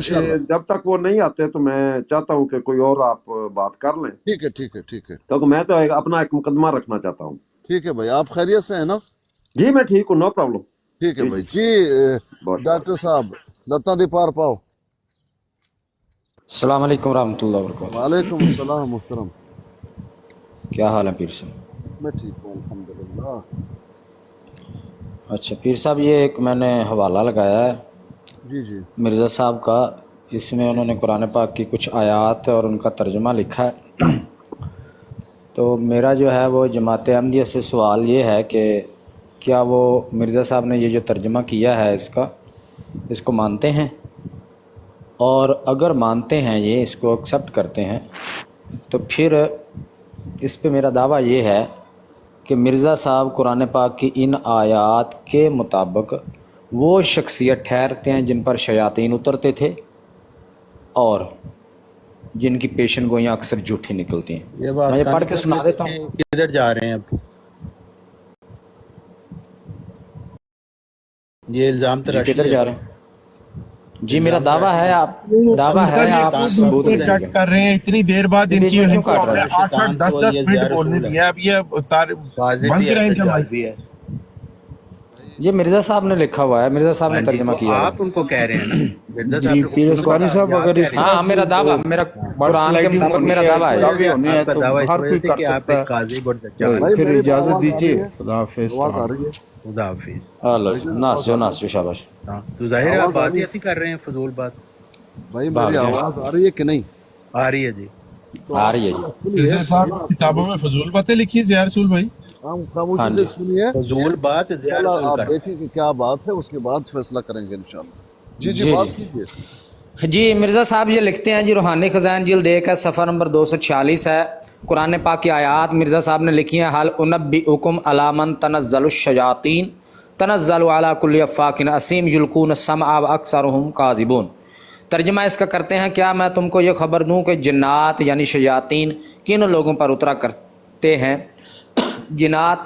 جب تک وہ نہیں آتے تو میں چاہتا ہوں کہ کوئی اور آپ بات کر لیں. ٹھیک ہے ٹھیک ہے ٹھیک ہے کیونکہ میں تو اپنا ایک مقدمہ رکھنا چاہتا ہوں. ٹھیک ہے بھائی، آپ خیریت سے ہیں نا؟ جی میں ٹھیک ہوں، نو پرابلم. ٹھیک ہے بھائی. جی ڈاکٹر صاحب لتاں دی پار پاؤ. السلام علیکم ورحمۃ اللہ وبرکاتہ. وعلیکم السلام محترم. کیا حال ہے پیر صاحب؟ میں ٹھیک ہوں الحمدللہ. اچھا پیر صاحب، یہ ایک میں نے حوالہ لگایا ہے جی جی مرزا صاحب کا. اس میں انہوں نے قرآن پاک کی کچھ آیات اور ان کا ترجمہ لکھا ہے. تو میرا جو ہے وہ جماعت احمدیہ سے سوال یہ ہے کہ کیا وہ مرزا صاحب نے یہ جو ترجمہ کیا ہے اس کو مانتے ہیں؟ اور اگر مانتے ہیں، یہ اس کو ایکسیپٹ کرتے ہیں، تو پھر اس پہ میرا دعویٰ یہ ہے کہ مرزا صاحب قرآن پاک کی ان آیات کے مطابق وہ شخصیت ٹھہرتے ہیں جن پر شیاطین اترتے تھے اور جن کی پیشن گوئیاں اکثر جھوٹی نکلتی ہیں. یہ بات میں پڑھ کے سنا دیتا ہوں. کدھر جا رہے ہیں اب؟ یہ الزام تراشی کدھر جا رہے ہیں؟ جی میرا دعویٰ ہے، آپ ثبوت دیں گے. چیک کر رہے ہیں اتنی دیر بعد ان کی 8-10 منٹ بولنے دیا. اب یہ بند کرائیں گے. یہ مرزا صاحب نے لکھا ہوا ہے، مرزا صاحب نے ترجمہ کیا ہے. آپ ان کو کہہ رہے ہیں نا مرزا جی پیر اسکانی صاحب، اگر اس ہاں میرا دعویٰ، میرا قرآن کے مطابق میرا دعویٰ ہے. ہونے ہے تو ہر کوئی کر سکتا ہے. پھر اجازت دیجیے. خدا حافظ. خدا حافظ. ناس جو شاباش. تو ظاہر ہے آپ بات ہی ایسی کر رہے ہیں، فضول بات. بھائی میری آواز آ رہی ہے کہ نہیں؟ آ رہی ہے جی، آ رہی ہے جی. مرزا صاحب کتابوں میں فضول باتیں لکھی زیار رسول بھائی. خاموشی سے سنیے، فضول بات آپ دیکھیں کہ کیا بات ہے، اس کے بعد فیصلہ کریں گے انشاءاللہ. جی جی بات کیجیے. جی مرزا صاحب یہ لکھتے ہیں جی، روحانی خزائن جلد 1 ہے، صفحہ نمبر 246 ہے. قرآن پاک کی آیات مرزا صاحب نے لکھی ہیں. حل انبئکم علی من تنزل الشیاطین تنزل علی کل افاک اسیم یلقون السمع واکثرهم کاذبون. ترجمہ اس کا کرتے ہیں، کیا میں تم کو یہ خبر دوں کہ جنات یعنی شیاطین کن لوگوں پر اترا کرتے ہیں؟ جنات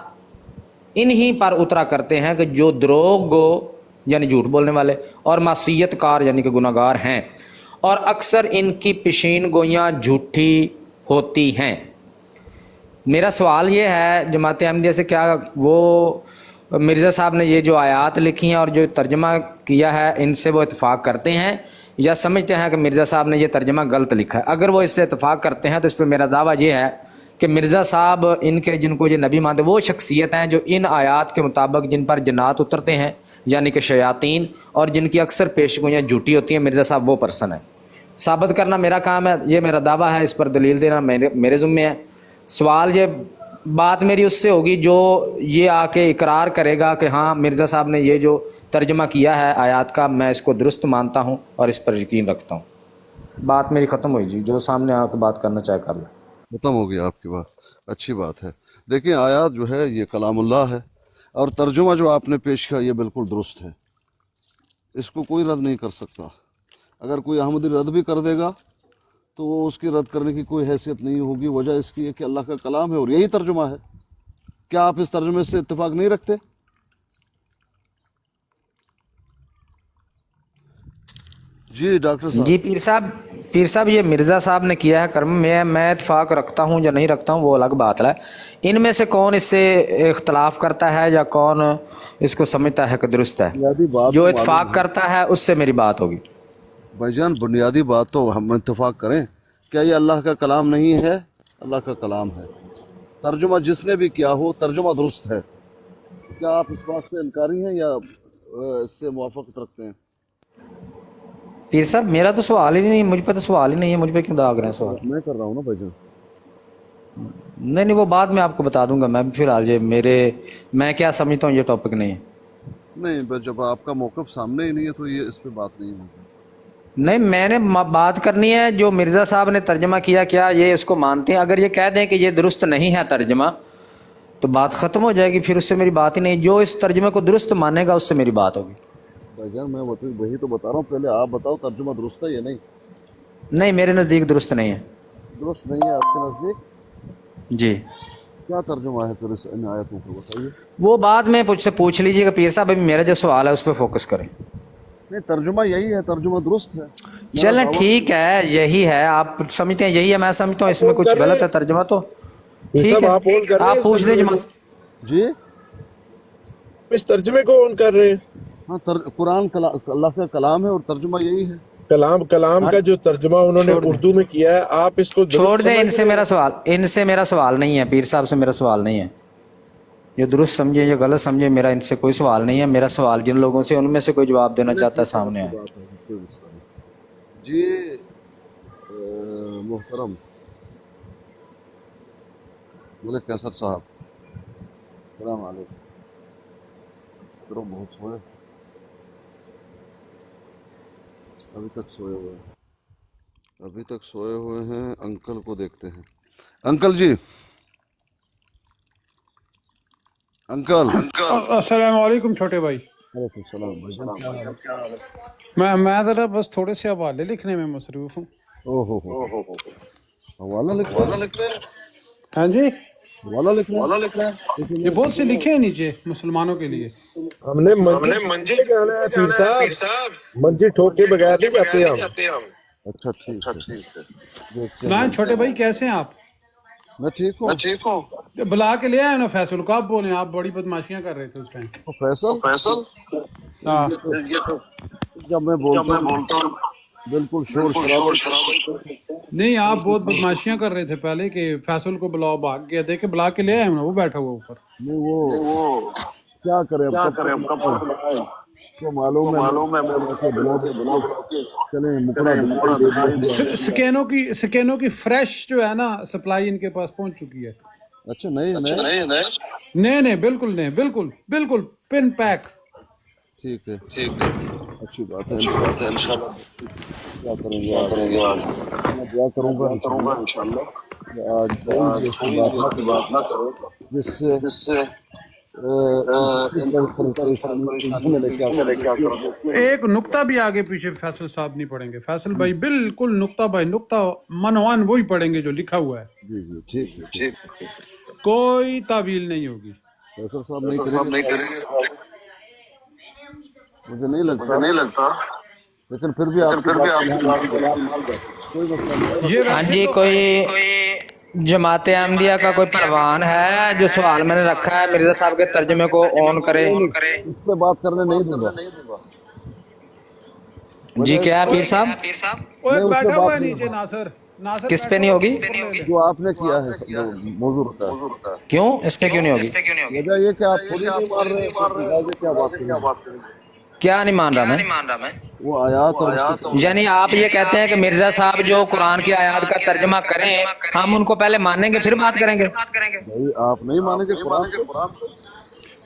انہی پر اترا کرتے ہیں کہ جو دروغ گو یعنی جھوٹ بولنے والے اور معصیت کار یعنی کہ گناہ گار ہیں، اور اکثر ان کی پیشین گوئیاں جھوٹی ہوتی ہیں. میرا سوال یہ ہے جماعت احمدیہ سے، کیا وہ مرزا صاحب نے یہ جو آیات لکھی ہیں اور جو ترجمہ کیا ہے ان سے وہ اتفاق کرتے ہیں، یا سمجھتے ہیں کہ مرزا صاحب نے یہ ترجمہ غلط لکھا ہے؟ اگر وہ اس سے اتفاق کرتے ہیں تو اس پہ میرا دعویٰ یہ ہے کہ مرزا صاحب ان کے جن کو یہ نبی مانتے وہ شخصیت ہیں جو ان آیات کے مطابق جن پر جنات اترتے ہیں یعنی کہ شیاطین، اور جن کی اکثر پیشگوئیاں جھوٹی ہوتی ہیں. مرزا صاحب وہ پرسن ہے. ثابت کرنا میرا کام ہے، یہ میرا دعویٰ ہے، اس پر دلیل دینا میرے ذمے ہے. سوال یہ بات میری اس سے ہوگی جو یہ آ کے اقرار کرے گا کہ ہاں مرزا صاحب نے یہ جو ترجمہ کیا ہے آیات کا، میں اس کو درست مانتا ہوں اور اس پر یقین رکھتا ہوں. بات میری ختم ہوئی جی، جو سامنے آ کے بات کرنا چاہے کر لیں. ختم ہو گیا آپ کی بات. اچھی بات ہے. دیکھیں آیات جو ہے یہ کلام اللہ ہے، اور ترجمہ جو آپ نے پیش کیا یہ بالکل درست ہے. اس کو کوئی رد نہیں کر سکتا. اگر کوئی احمدی رد بھی کر دے گا تو وہ اس کی رد کرنے کی کوئی حیثیت نہیں ہوگی. وجہ اس کی ہے کہ اللہ کا کلام ہے اور یہی ترجمہ ہے. کیا آپ اس ترجمے سے اتفاق نہیں رکھتے؟ جی ڈاکٹر صاحب. جی پیر صاحب یہ مرزا صاحب نے کیا ہے کرم، میں اتفاق رکھتا ہوں یا نہیں رکھتا ہوں وہ الگ بات ہے. ان میں سے کون اس سے اختلاف کرتا ہے یا کون اس کو سمجھتا ہے کہ درست ہے؟ بنیادی بات جو تو اتفاق معلوم ہے کرتا ہے اس سے میری بات ہوگی. بھائی جان، بنیادی بات تو ہم اتفاق کریں. کیا یہ اللہ کا کلام نہیں ہے؟ اللہ کا کلام ہے. ترجمہ جس نے بھی کیا ہو ترجمہ درست ہے. کیا آپ اس بات سے انکاری ہیں یا اس سے موافقت رکھتے ہیں؟ پیر صاحب میرا تو سوال ہی نہیں، مجھ پہ تو سوال ہی نہیں ہے، مجھ پہ کیوں داغ رہے ہیں سوال؟ میں کر رہا ہوں نا بھائی جان. نہیں وہ بعد میں آپ کو بتا دوں گا. میں بھی فی الحال میں کیا سمجھتا ہوں یہ ٹاپک نہیں ہے. نہیں، بس جب آپ کا موقف سامنے ہی نہیں ہے تو یہ اس پہ بات نہیں ہوگی. نہیں میں نے بات کرنی ہے جو مرزا صاحب نے ترجمہ کیا، کیا یہ اس کو مانتے ہیں؟ اگر یہ کہہ دیں کہ یہ درست نہیں ہے ترجمہ تو بات ختم ہو جائے گی، پھر اس سے میری بات ہی نہیں. جو اس ترجمے کو درست مانے گا اس سے میری بات ہوگی. بھائی جان میں وہی تو بتا رہا ہوں. پہلے آپ بتاؤ ترجمہ درست ہے یا نہیں؟ نہیں میرے نزدیک درست نہیں ہے. درست نہیں ہے آپ کے نزدیک؟ جی کیا ترجمہ ہے پھر اس ان آیتوں کو بتائیے. وہ بعد میں مجھ سے پوچھ لیجیے گا پیر صاحب، ابھی میرا جو سوال ہے اس پہ فوکس کریں. نہیں، ترجمہ یہی ہے، ترجمہ درست ہے. چلیں ٹھیک ہے، یہی ہے. آپ سمجھتے ہیں یہی ہے، میں سمجھتا ہوں اس میں کچھ غلط ہے ترجمہ. تو ٹھیک ہے آپ پوچھ لیجیے. جی اس ترجمے کو آن کر رہے ہیں. ہاں، قرآن اللہ کا کلام ہے اور ترجمہ یہی ہے. کلام کا جو ترجمہ انہوں نے اردو میں کیا ہے آپ اس کو چھوڑ درست دیں. سمجھ رہے ہیں؟ ان سے میرا سوال نہیں ہے، پیر صاحب سے میرا سوال نہیں ہے. یہ درست سمجھے یا غلط سمجھے، میرا ان سے کوئی سوال نہیں ہے. میرا سوال جن لوگوں سے ان میں سے کوئی جواب دینا چاہتا ہے سامنے آئے. جی محترم ملک قیصر صاحب، السلام علیکم. کرو بہت سوئے، ابھی تک سوئے ہوئے ہیں. انکل کو دیکھتے ہیں. انکل جی، انکل. السلام علیکم چھوٹے بھائی. وعلیکم السلام بھائی جان، کیا حال ہے؟ میں ذرا بس تھوڑے سے حوالے لکھنے میں مصروف ہوں. اوہ حوالہ لکھ رہے ہیں؟ ہاں جی، حوالہ لکھ رہے ہیں؟ یہ بہت سے لکھے ہیں نیچے مسلمانوں کے لیے. ہم نے منجی پہ جانا ہے پیر صاحب، منجی ٹھوک کے بغیر نہیں جاتے ہم. اچھا ٹھیک ہے. سنائیں چھوٹے بھائی کیسے ہیں آپ؟ میں ٹھیک ہوں. بلا کے لے آئے نا فیصل کو. آپ بولیں، آپ بڑی بدماشیاں کر رہے تھے اس ٹائم. فیصل ہاں جب میں بولتا ہوں بالکل شور شرابہ. نہیں آپ بہت بدماشیاں کر رہے تھے پہلے کہ فیصل کو بلاؤ، بھاگ گیا. دیکھے بلا کے لے آئے نا، وہ بیٹھا ہوا اوپر. نہیں وہ کیا کرے اب، کب تو معلوم ہے چلیں مکڑا دکھائی دے دیا. سکینوں کی فریش جو ہے نا سپلائی ان کے پاس پہنچ چکی ہے. اچھا نہیں نہیں بالکل نہیں، بالکل پن پیک. ٹھیک ہے اچھی بات ہے. انشاءاللہ کیا کریں گے آج میں دعا کروں گا انشاءاللہ کہ آج کوئی ایسی بات نہ کرو جس سے ایک نقطہ بھی آگے پیچھے فیصل صاحب نہیں پڑھیں گے. فیصل بھائی بالکل نقطہ بائی نقطہ منوان وہی پڑھیں گے جو لکھا ہوا ہے. جی ٹھیک ہے. کوئی تعویل نہیں ہوگی. فیصل صاحب نہیں کریں گے مجھے نہیں لگتا، لیکن پھر بھی آپ کوئی مسئلہ نہیں. ہاں جی، کوئی جماعت احمدیہ کا کوئی پروان ہے جو سوال میں نے رکھا ہے مرزا صاحب کے ترجمے کو آن کرے؟ اس پہ بات کرنے نہیں دوں گا. جی کیا ہے پیر صاحب؟ بیٹھا ہوا ہے نیچے ناصر. کس پہ نہیں ہوگی؟ جو آپ نے کیا ہے موضوع رکھا ہے. کیوں اس پہ کیوں نہیں ہوگی؟ وجہ یہ کہ آپ خود ہی نہیں مار رہے ہیں، کیا بات کریں. کیا نہیں مان رہا میں؟ وہ آیات اور یعنی آپ یہ کہتے ہیں کہ مرزا صاحب جو قرآن کی آیات کا ترجمہ کریں ہم ان کو پہلے مانیں گے پھر بات کریں گے؟ بھائی آپ نہیں مانیں گے قرآن کو؟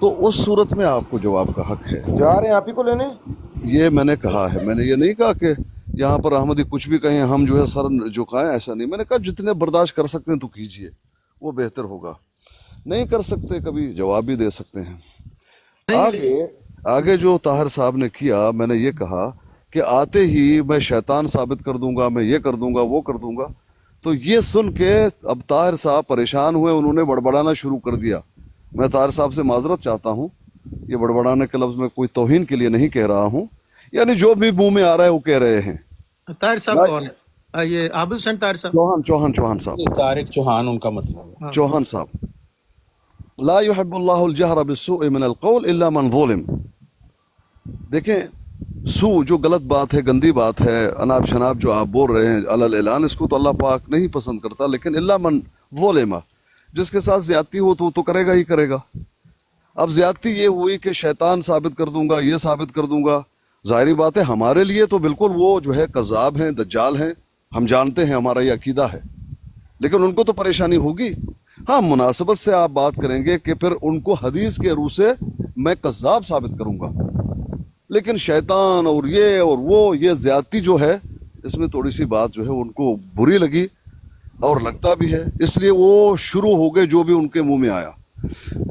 تو اس صورت میں آپ کو جواب کا حق ہے. جا رہے ہیں آپ ہی کو لینے. یہ میں نے کہا ہے, میں نے یہ نہیں کہا کہ یہاں پر احمدی کچھ بھی کہیں ہم جو ہے سر جھکائیں, ایسا نہیں. میں نے کہا جتنے برداشت کر سکتے ہیں تو کیجئے, وہ بہتر ہوگا. نہیں کر سکتے کبھی جواب بھی دے سکتے ہیں. آگے جو طاہر صاحب نے کیا, میں نے یہ کہا کہ آتے ہی میں شیطان ثابت کر دوں گا, میں یہ کر دوں گا, وہ کر دوں گا. تو یہ سن کے اب طاہر صاحب پریشان ہوئے, انہوں نے بڑبڑانا شروع کر دیا. میں طاہر صاحب سے معذرت چاہتا ہوں, یہ بڑبڑانے کے لفظ میں کوئی توہین کے لیے نہیں کہہ رہا ہوں, یعنی جو بھی منہ میں آ رہا ہے وہ کہہ رہے ہیں. طاہر صاحب کون ہے؟ یہ عابد حسین طاہر صاحب. چوہان صاحب. طارق چوہان ان کا مطلب ہے. چوہان صاحب. لا يحب اللہ الجہر بالسوء من القول الا من ظلم. دیکھیں, سو جو غلط بات ہے, گندی بات ہے, اناب شناب جو آپ بول رہے ہیں علی الاعلان, اس کو تو اللہ پاک نہیں پسند کرتا. لیکن الا من ظلم, جس کے ساتھ زیادتی ہو تو کرے گا ہی کرے گا. اب زیادتی یہ ہوئی کہ شیطان ثابت کر دوں گا, یہ ثابت کر دوں گا. ظاہری بات ہے ہمارے لیے تو بالکل وہ جو ہے کذاب ہیں, دجال ہیں, ہم جانتے ہیں, ہمارا یہ عقیدہ ہے. لیکن ان کو تو پریشانی ہوگی. ہاں, مناسبت سے آپ بات کریں گے کہ پھر ان کو حدیث کے روح سے میں کذاب ثابت کروں گا. لیکن شیطان اور وہ یہ زیادتی جو ہے, اس میں تھوڑی سی بات جو ہے ان کو بری لگی, اور لگتا بھی ہے, اس لیے وہ شروع ہو گئے جو بھی ان کے منہ میں آیا.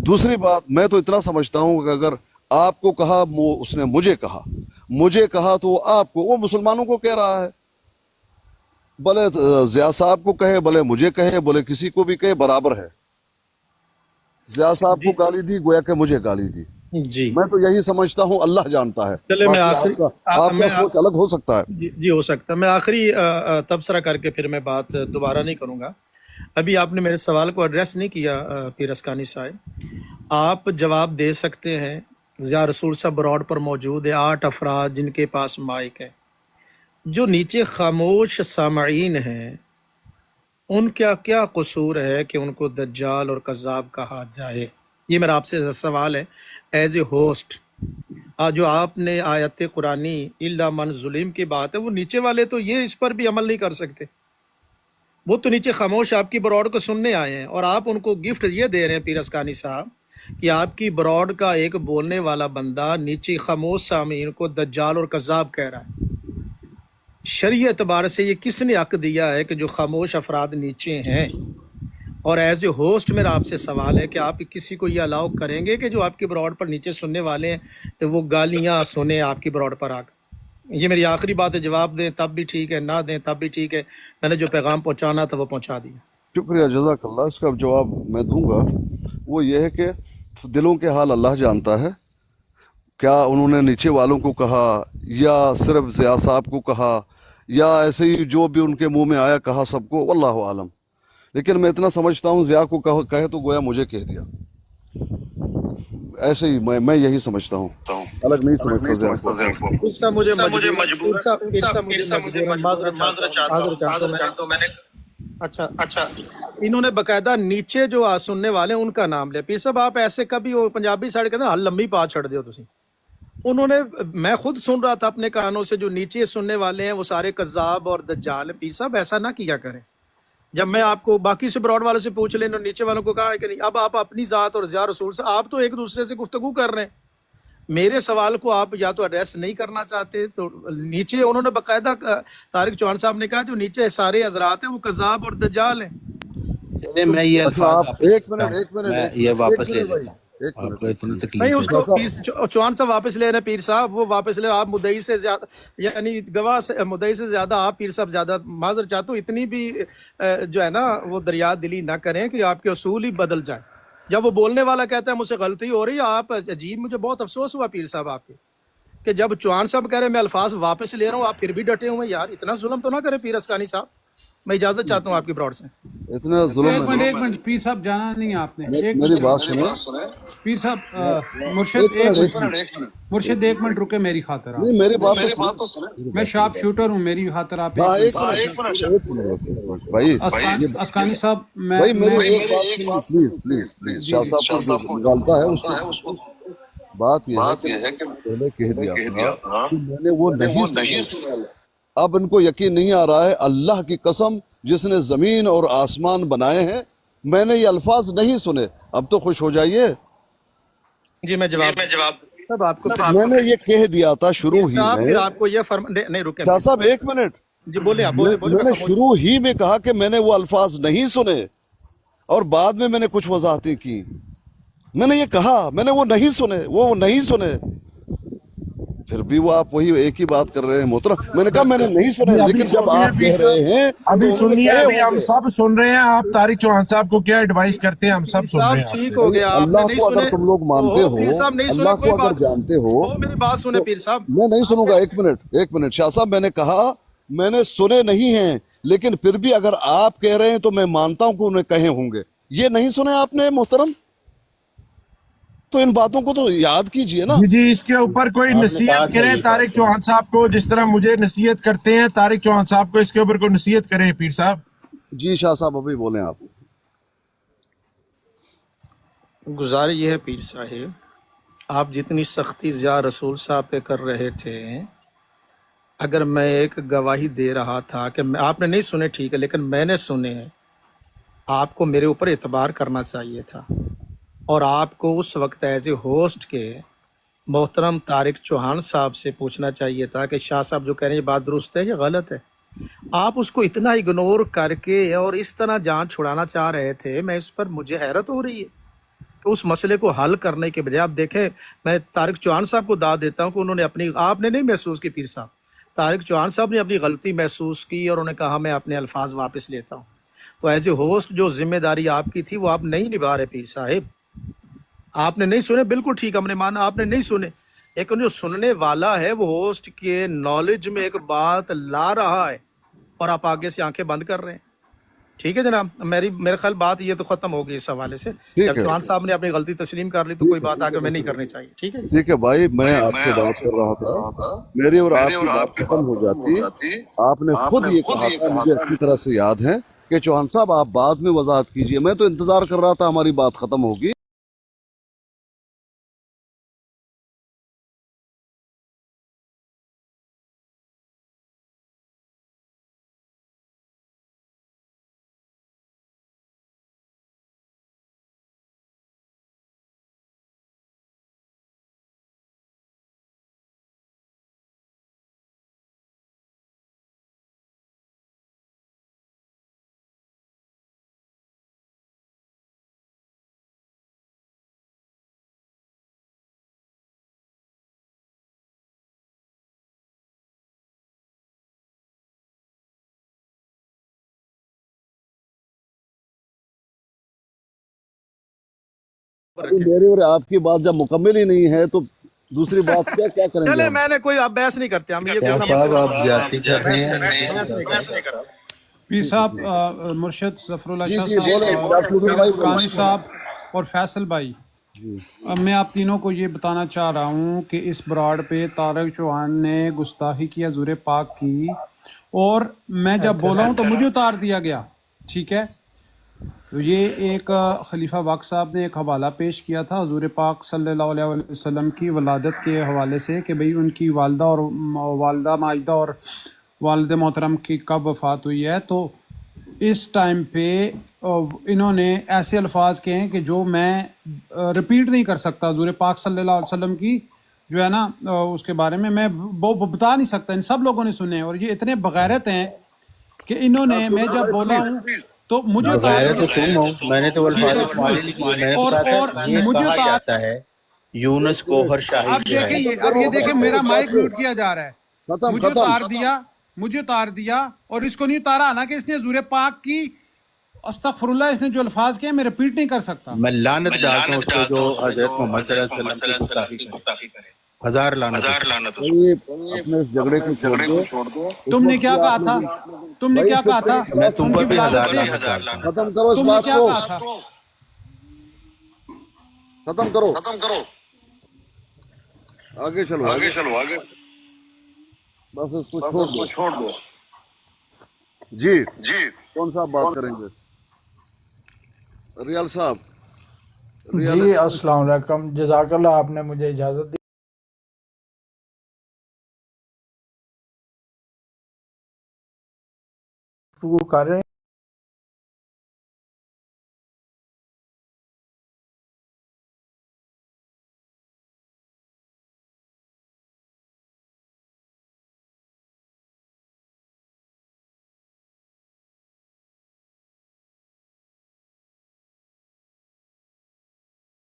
دوسری بات, میں تو اتنا سمجھتا ہوں کہ اگر آپ کو کہا, اس نے مجھے کہا تو آپ کو, وہ مسلمانوں کو کہہ رہا ہے. بھلے ضیاء صاحب کو کہے, بھلے مجھے کہے, بھلے کسی کو بھی کہے, برابر ہے. ضیاء صاحب کو گالی دی گویا کہ مجھے گالی دی. جی میں تو یہی سمجھتا ہوں, اللہ جانتا ہے. چلے میں آخری آپ کا سوچ الگ ہو سکتا ہے. جی ہو سکتا ہے. میں آخری تبصرہ کر کے پھر میں بات دوبارہ نہیں کروں گا. ابھی آپ نے میرے سوال کو ایڈریس نہیں کیا پیر اسکانی صاحب. آپ جواب دے سکتے ہیں. ضیاء رسول صاحب روڈ پر موجود ہے, 8 افراد جن کے پاس مائک ہے. جو نیچے خاموش سامعین ہیں, ان کا کیا قصور ہے کہ ان کو دجال اور کذاب کہا جائے؟ یہ میرا آپ سے سوال ہے ایز اے ہوسٹ. جو آپ نے آیت قرآنی الا من ظلم کی بات ہے, وہ نیچے والے تو یہ اس پر بھی عمل نہیں کر سکتے. وہ تو نیچے خاموش آپ کی براڈ کو سننے آئے ہیں, اور آپ ان کو گفٹ یہ دے رہے ہیں پیر اسکانی صاحب کہ آپ کی براڈ کا ایک بولنے والا بندہ نیچے خاموش سامعین کو دجال اور کذاب کہہ رہا ہے. شرعی اعتبار سے یہ کس نے حق دیا ہے کہ جو خاموش افراد نیچے ہیں؟ اور ایز اے ہوسٹ میرا آپ سے سوال ہے کہ آپ کسی کو یہ الاؤ کریں گے کہ جو آپ کی براڈ پر نیچے سننے والے ہیں وہ گالیاں سنیں آپ کی براڈ پر آ کر؟ یہ میری آخری بات ہے, جواب دیں تب بھی ٹھیک ہے, نہ دیں تب بھی ٹھیک ہے. میں نے جو پیغام پہنچانا تھا وہ پہنچا دیا. شکریہ, جزاک اللہ. اس کا جواب میں دوں گا. وہ یہ ہے کہ دلوں کے حال اللہ جانتا ہے. کیا انہوں نے نیچے والوں کو کہا, یا صرف ضیاء صاحب کو کہا, یا ایسے ہی جو بھی ان کے منہ میں آیا کہا سب کو, واللہ عالم. لیکن میں اتنا سمجھتا ہوں ضیاء کو کہے تو گویا مجھے کہہ دیا. ایسے ہی میں یہی سمجھتا ہوں, الگ نہیں سمجھتا. اچھا, انہوں نے باقاعدہ نیچے جو سننے والے ہیں ان کا نام لیا. پیر صاحب آپ ایسے کبھی پنجابی سائڈ کہتے ہیں ہل لمبی پا چھڑ دیو تسی. انہوں نے, میں خود سن رہا تھا اپنے کانوں سے, جو نیچے سننے والے ہیں وہ سارے کذاب اور دجال ہیں. پیر صاحب ایسا نہ کیا کریں. جب میں آپ کو باقی سے براڈ والوں سے پوچھ لیں, انہوں نے نیچے والوں کو کہا ہے کہ نہیں. اب آپ اپنی ذات اور ضیاء رسول سے آپ تو ایک دوسرے سے گفتگو کر رہے ہیں. میرے سوال کو آپ یا تو ایڈریس نہیں کرنا چاہتے تو نیچے انہوں نے باقاعدہ طارق چوہان صاحب نے کہا جو نیچے سارے حضرات ہیں وہ کذاب اور دجال ہیں. میں یہ واپس لے لیتا ہوں. نہیں اس کو چوہان صاحب واپس لے رہے ہیں. پیر صاحب وہ واپس لے رہے. آپ مدعی سے زیادہ, یعنی گواہ سے مدعی سے زیادہ آپ پیر صاحب زیادہ. معذر چاہتا ہوں, اتنی بھی جو ہے نا وہ دریا دلی نہ کریں کہ آپ کے اصول ہی بدل جائیں. جب وہ بولنے والا کہتا ہے مجھ سے غلطی ہو رہی ہے, آپ عجیب, مجھے بہت افسوس ہوا پیر صاحب آپ کے کہ جب چوہان صاحب کہہ رہے ہیں میں الفاظ واپس لے رہا ہوں, آپ پھر بھی ڈٹے ہوئے. یار اتنا ظلم تو نہ کریں پیر اسکانی صاحب. میں اجازت چاہتا ہوں آپ کی براڈ سے. اتنا ظلم ایک منٹ پیر صاحب, جانا نہیں آپ نے. میری بات سنیں پیر صاحب. مرشد ایک منٹ رکے میری خاطر. نہیں میری بات تو سنیں. میں شارپ شوٹر ہوں, میری خاطر آپ. بھائی اسکانی صاحب, بھائی میری ایک بات پلیز شاہ صاحب کو نکالتا ہے اس کو. بات یہ ہے کہ پہلے کہہ دیا کہ میں نے وہ نہیں سنا. اب ان کو یقین نہیں آ رہا ہے, اللہ کی قسم جس نے زمین اور آسمان بنائے ہیں, میں نے یہ الفاظ نہیں سنے. اب تو خوش ہو جائیے, جی میں جواب صاحب آپ کو میں نے یہ کہہ دیا تھا شروع پیر ہی صاحب میں، پھر آپ کو یہ نہیں رکے شاہ پیر صاحب صاحب ایک منٹ، جی بولے آپ میں بولے میں نے خاموش شروع ہی میں کہا کہ میں نے وہ الفاظ نہیں سنے، اور بعد میں نے کچھ وضاحتیں کی. میں نے یہ کہا میں نے وہ نہیں سنے، وہ نہیں سنے، پھر بھی وہ آپ وہی ایک ہی بات کر رہے ہیں محترم. میں نے کہا میں نے نہیں سنے، جی ابھی لیکن جب سنیے آپ پیر کہہ صاحب، رہے ہیں ابھی تو انہوں نے سنیے، کہے ابھی ہوں ہم گے. سب سن رہے ہیں آپ طارق چوہان صاحب کو کیا ایڈوائز کرتے ہیں، ہم پیر سب سن صاحب رہے ہیں آپ ٹھیک سے. ہو بھائی گیا آپ نے اللہ نہیں کو اگر سنے تم لوگ مانتے اوہو ہو، پیر صاحب نہیں سنے اللہ کوئی کو اگر بات جانتے ہو او میری بات سنے تو پیر صاحب میں نہیں آپ سنوں نے گا. ایک منٹ شاہ صاحب، میں نے کہا میں نے سنے نہیں ہیں، لیکن پھر بھی اگر آپ کہہ رہے ہیں تو میں مانتا ہوں کہ انہیں کہے ہوں گے. یہ نہیں سنے آپ نے محترم، تو ان باتوں کو تو یاد کیجئے نا. جی جی، اس کے اوپر کوئی نصیحت کریں طارق چوہان صاحب کو، جس طرح مجھے نصیحت کرتے ہیں طارق چوہان صاحب کو، اس کے اوپر کوئی نصیحت کریں پیر صاحب. جی شاہ صاحب ابھی بولیں آپ. گزارش یہ ہے پیر صاحب آپ جتنی سختی ضیاء رسول صاحب پہ کر رہے تھے، اگر میں ایک گواہی دے رہا تھا کہ آپ نے نہیں سنے ٹھیک ہے، لیکن میں نے سنے، آپ کو میرے اوپر اعتبار کرنا چاہیے تھا، اور آپ کو اس وقت ایز اے ہوسٹ کے محترم طارق چوہان صاحب سے پوچھنا چاہیے تھا کہ شاہ صاحب جو کہہ رہے ہیں یہ بات درست ہے یا غلط ہے. آپ اس کو اتنا اگنور کر کے اور اس طرح جان چھڑانا چاہ رہے تھے. میں اس پر مجھے حیرت ہو رہی ہے کہ اس مسئلے کو حل کرنے کے بجائے آپ دیکھیں، میں طارق چوہان صاحب کو داد دیتا ہوں کہ انہوں نے اپنی، آپ نے نہیں محسوس کی پیر صاحب، طارق چوہان صاحب نے اپنی غلطی محسوس کی اور انہوں نے کہا میں اپنے الفاظ واپس لیتا ہوں. تو ایز اے ہوسٹ جو ذمہ داری آپ کی تھی وہ آپ نہیں نبھا رہے پیر صاحب. آپ نے نہیں سنے، بالکل ٹھیک، ہم نے مانا آپ نے نہیں سنے، لیکن جو سننے والا ہے وہ ہوسٹ کے نالج میں ایک بات لا رہا ہے اور آپ آگے سے آنکھیں بند کر رہے ہیں. ٹھیک ہے جناب، میرے خیال بات یہ تو ختم ہو گئی اس حوالے سے. ٹھیک جب ہے، چوہان صاحب نے اپنی غلطی تسلیم کر لی تو کوئی بات آگے میں نہیں کرنی چاہیے. ٹھیک ہے ٹھیک ہے بھائی، میں آپ سے بات کر رہا تھا، میری اور آپ کی بات ختم ہو جاتی. آپ نے خود یہ کہا تھا، مجھے اچھی طرح سے یاد ہے کہ چوہان صاحب آپ بعد میں وضاحت کیجئے. میں تو انتظار کر رہا تھا ہماری بات ختم ہوگی. ابھی میری اور آپ کی بات جب مکمل ہی نہیں ہے تو دوسری بات کیا کریں گے چلے، ہم. میں نے کوئی اب بحث نہیں کرتے ہم، یہ شاہ پورا صاحب مسئلہ آپ زیادتی کر رہے ہیں. بحث نہیں کرتے. پیر صاحب مرشد ظفر اللہ جی شاہ جی صاحب بولیں اور ڈاکٹر شوبیر پیر بھائی بولیں. اسکانی صاحب اور فیصل بھائی، میں آپ تینوں کو یہ بتانا چاہ رہا ہوں کہ اس براڈ پہ طارق چوہان نے گستاخی کی حضور پاک کی، اور میں جب بولا ہوں تو مجھے اتار دیا گیا. ٹھیک ہے، تو یہ ایک خلیفہ واق صاحب نے ایک حوالہ پیش کیا تھا حضور پاک صلی اللہ علیہ وسلم کی ولادت کے حوالے سے کہ بھئی ان کی والدہ اور والدہ ماجدہ اور والد محترم کی کب وفات ہوئی ہے. تو اس ٹائم پہ انہوں نے ایسے الفاظ کہے ہیں کہ جو میں ریپیٹ نہیں کر سکتا. حضور پاک صلی اللہ علیہ وسلم کی جو ہے نا اس کے بارے میں وہ بتا نہیں سکتا. ان سب لوگوں نے سنے، اور یہ اتنے بغیرت ہیں کہ انہوں نے، میں جب بولا ہوں تو مجھے اتار بغیر دیا. تو تم ہو، میں نے تو ٹھیک الفاظ ہے، استعمال ہی نہیں کیے. میں نے تو اور کہا تھا اور یہ مجھے کہا اتار، جاتا ہے یونس کوہر شاہد اب جو دیکھیں ہے. یہ، اب یہ دیکھیں میرا مائک میوٹ کیا جا رہا ہے. ختم مجھے ختم. اتار دیا، مجھے اتار دیا، اور اس کو نہیں اتارا نا کہ اس نے حضور پاک کی، استغفر اللہ، اس نے جو الفاظ کہے میں ریپیٹ نہیں کر سکتا. میں لعنت ڈالتا ہوں اس کو جو حضرت محمد صلی اللہ علیہ وسلم کی گستاخی کرے. ہزار لعنت اس پر. بھائی اپنے اس جھگڑے کو چھوڑ دو. اس تم نے وقت کیا بھی کہا آپ نے تھا، تم نے بھائی کیا کہا چپ تھا کرو، میں بات تم ان کی پر بھی ولادت ہزار سے، لعنت ڈالتا ہوں. ختم کرو اس تم نے بات کیا کو، کہا تھا؟ ختم کرو، آگے چلو آگے. بس اس کو چھوڑ دو. جی کون صاحب بات کریں گے؟ ریال صاحب، جی ریال اسلام. السلام علیکم، جزاک اللہ، آپ نے مجھے اجازت دی. گفتگو کر رہے ہیں.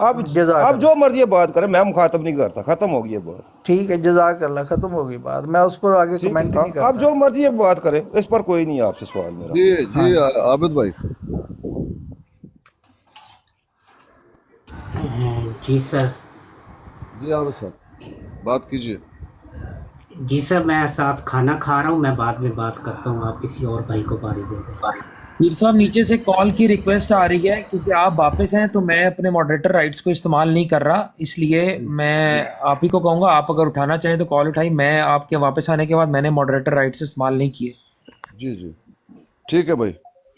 اب جو مرضی بات کریں، میں مخاطب نہیں کرتا، ختم ہو گئی یہ بات. ٹھیک ہے، جزاک اللہ، ختم ہو گئی بات، میں اس پر آگے کمنٹ نہیں کرتا. آپ جو مرضی بات کریں، اس پر کوئی نہیں آپ سے سوال میرا. جی عابد بھائی. جی سر. جی عابد صاحب بات کیجیے. جی سر، میں ساتھ کھانا کھا رہا ہوں، میں بعد میں بات کرتا ہوں، آپ کسی اور بھائی کو باری دے دیں. پیر صاحب نیچے سے کال کی ریکویسٹ آ رہی ہے کیونکہ آپ واپس ہیں تو میں اپنے ماڈریٹر رائٹس کو استعمال نہیں کر رہا، اس لیے میں آپ ہی کو کہوں گا آپ اگر اٹھانا چاہیں تو کال اٹھائی. میں آپ کے واپس آنے کے بعد میں نے ماڈریٹر رائٹس استعمال نہیں کیے. جی جی ٹھیک ہے بھائی،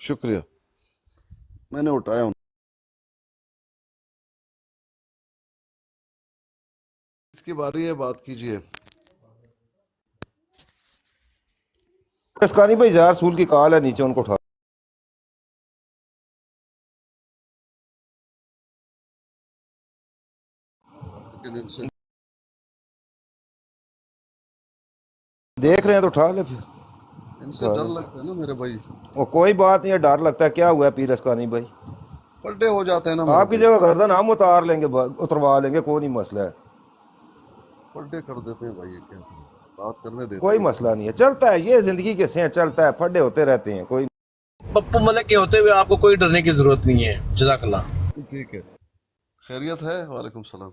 شکریہ، میں نے اٹھایا ہوں. اس کی باری ہے، بات کیجیے. اسکانی بھائی زہر رسول کی کال ہے نیچے، ان کو اٹھا. دیکھ رہے ہیں تو اٹھا لے پھر. ان سے ڈر لگتا ہے نا میرے بھائی. وہ کوئی بات نہیں ہے، ڈر لگتا ہے. کیا ہوا ہے پیر اسکانی بھائی؟ پلٹے ہو جاتے ہیں نا آپ کی جگہ گردن ہم اتار لیں گے، اتروا لیں گے، کوئی نہیں مسئلہ ہے. پلٹے کر دیتے ہیں بھائی، کیا بات کرنے دیتے. کوئی مسئلہ نہیں ہے، چلتا ہے، یہ زندگی کے سے چلتا ہے، پھڈے ہوتے رہتے ہیں. کوئی پپو ملک کے ہوتے ہوئے آپ کو کوئی ڈرنے کی ضرورت نہیں ہے. جزاک اللہ. ٹھیک ہے، خیریت ہے؟ وعلیکم السلام.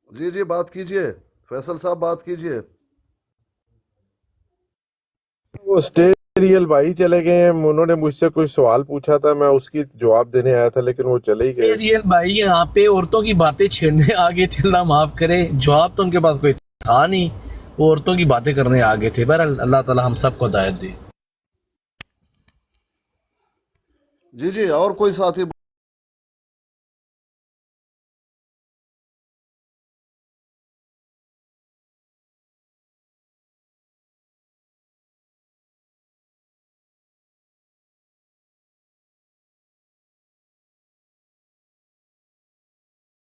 جی جی بات کیجئے فیصل صاحب، بات کیجئے. وہ اسٹیریل بھائی چلے گئے ہیں، انہوں نے مجھ سے کوئی سوال پوچھا تھا، میں اس کی جواب دینے آیا تھا لیکن وہ چلے ہی گئے. ریئل بھائی یہاں پہ عورتوں کی باتیں چھیڑنے آگے تھے، اللہ معاف کرے، جواب تو ان کے پاس کوئی تھا نہیں، وہ عورتوں کی باتیں کرنے آگے تھے. بہرحال اللہ تعالی ہم سب کو ہدایت دے. جی جی اور کوئی ساتھی؟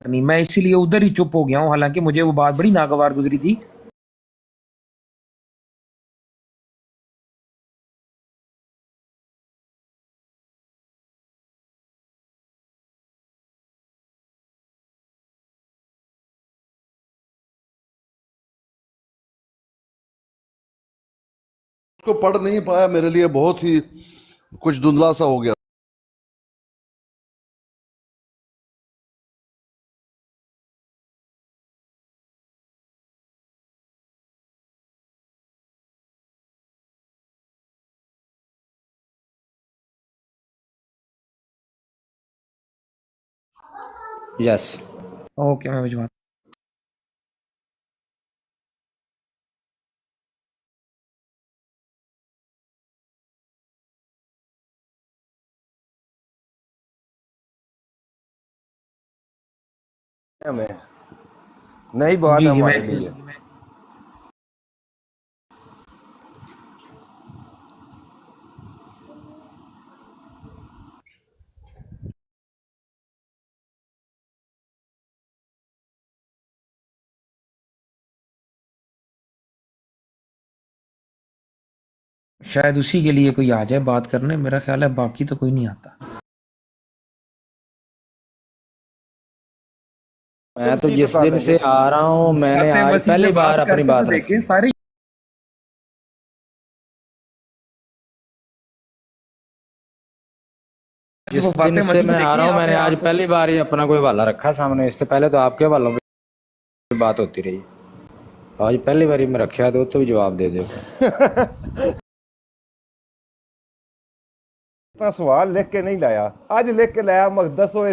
نہیں، میں اسی لیے ادھر ہی چپ ہو گیا ہوں، حالانکہ مجھے وہ بات بڑی ناگوار گزری تھی. اس کو پڑھ نہیں پایا، میرے لیے بہت ہی کچھ دھندلا سا ہو گیا. یس اوکے میں بھجوا. میں نئی بات ہے ہمارے لیے. شاید اسی کے لیے کوئی آ جائے بات کرنے، میرا خیال ہے باقی تو کوئی نہیں آتا. میں تو جس دن سے آ رہا ہوں میں نے آج پہلی بار اپنی بات رکھی. سارے جس دن سے میں آ رہا ہوں میں نے آج پہلی بار ہی اپنا کوئی حوالہ رکھا سامنے. اس سے پہلے تو آپ کے حوالوں پہ بات ہوتی رہی، آج پہلی بار میں رکھا تو بھی جواب دے دے. سوال لکھ کے نہیں لایا، آج لکھ کے لایا. مقدسو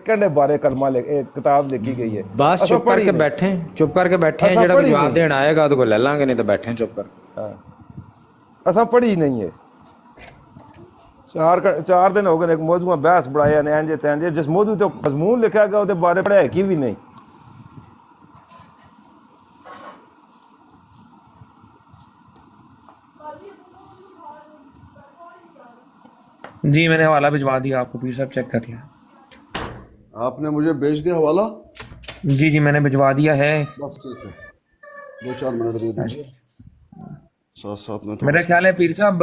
کنڈے بارے کلمہ کتاب لکھی گئی ہے. بس چپ کر کے بیٹھے، چپ کر کے بیٹھے ہیں، جڑا جواب دینا آئے گا تو کوئی لے لیں گے، نہیں تو بیٹھے چپ کر. اصا پڑھی نہیں ہے. 4 دن ہو گئے ایک موضوع میں بحث بڑھایا انجے تینجے، جس موضوع تے مضمون لکھا گیا وہ بارے پڑھایا کی بھی نہیں. جی میں نے حوالہ بھجوا دیا آپ کو، پیر صاحب چیک کر لیں. آپ نے مجھے بھیج دیا حوالہ؟ جی جی میں نے بھجوا دیا ہے. بس ٹھیک ہے، 2-4 منٹ دے دیجیے. ساتھ میں میرا خیال ہے پیر صاحب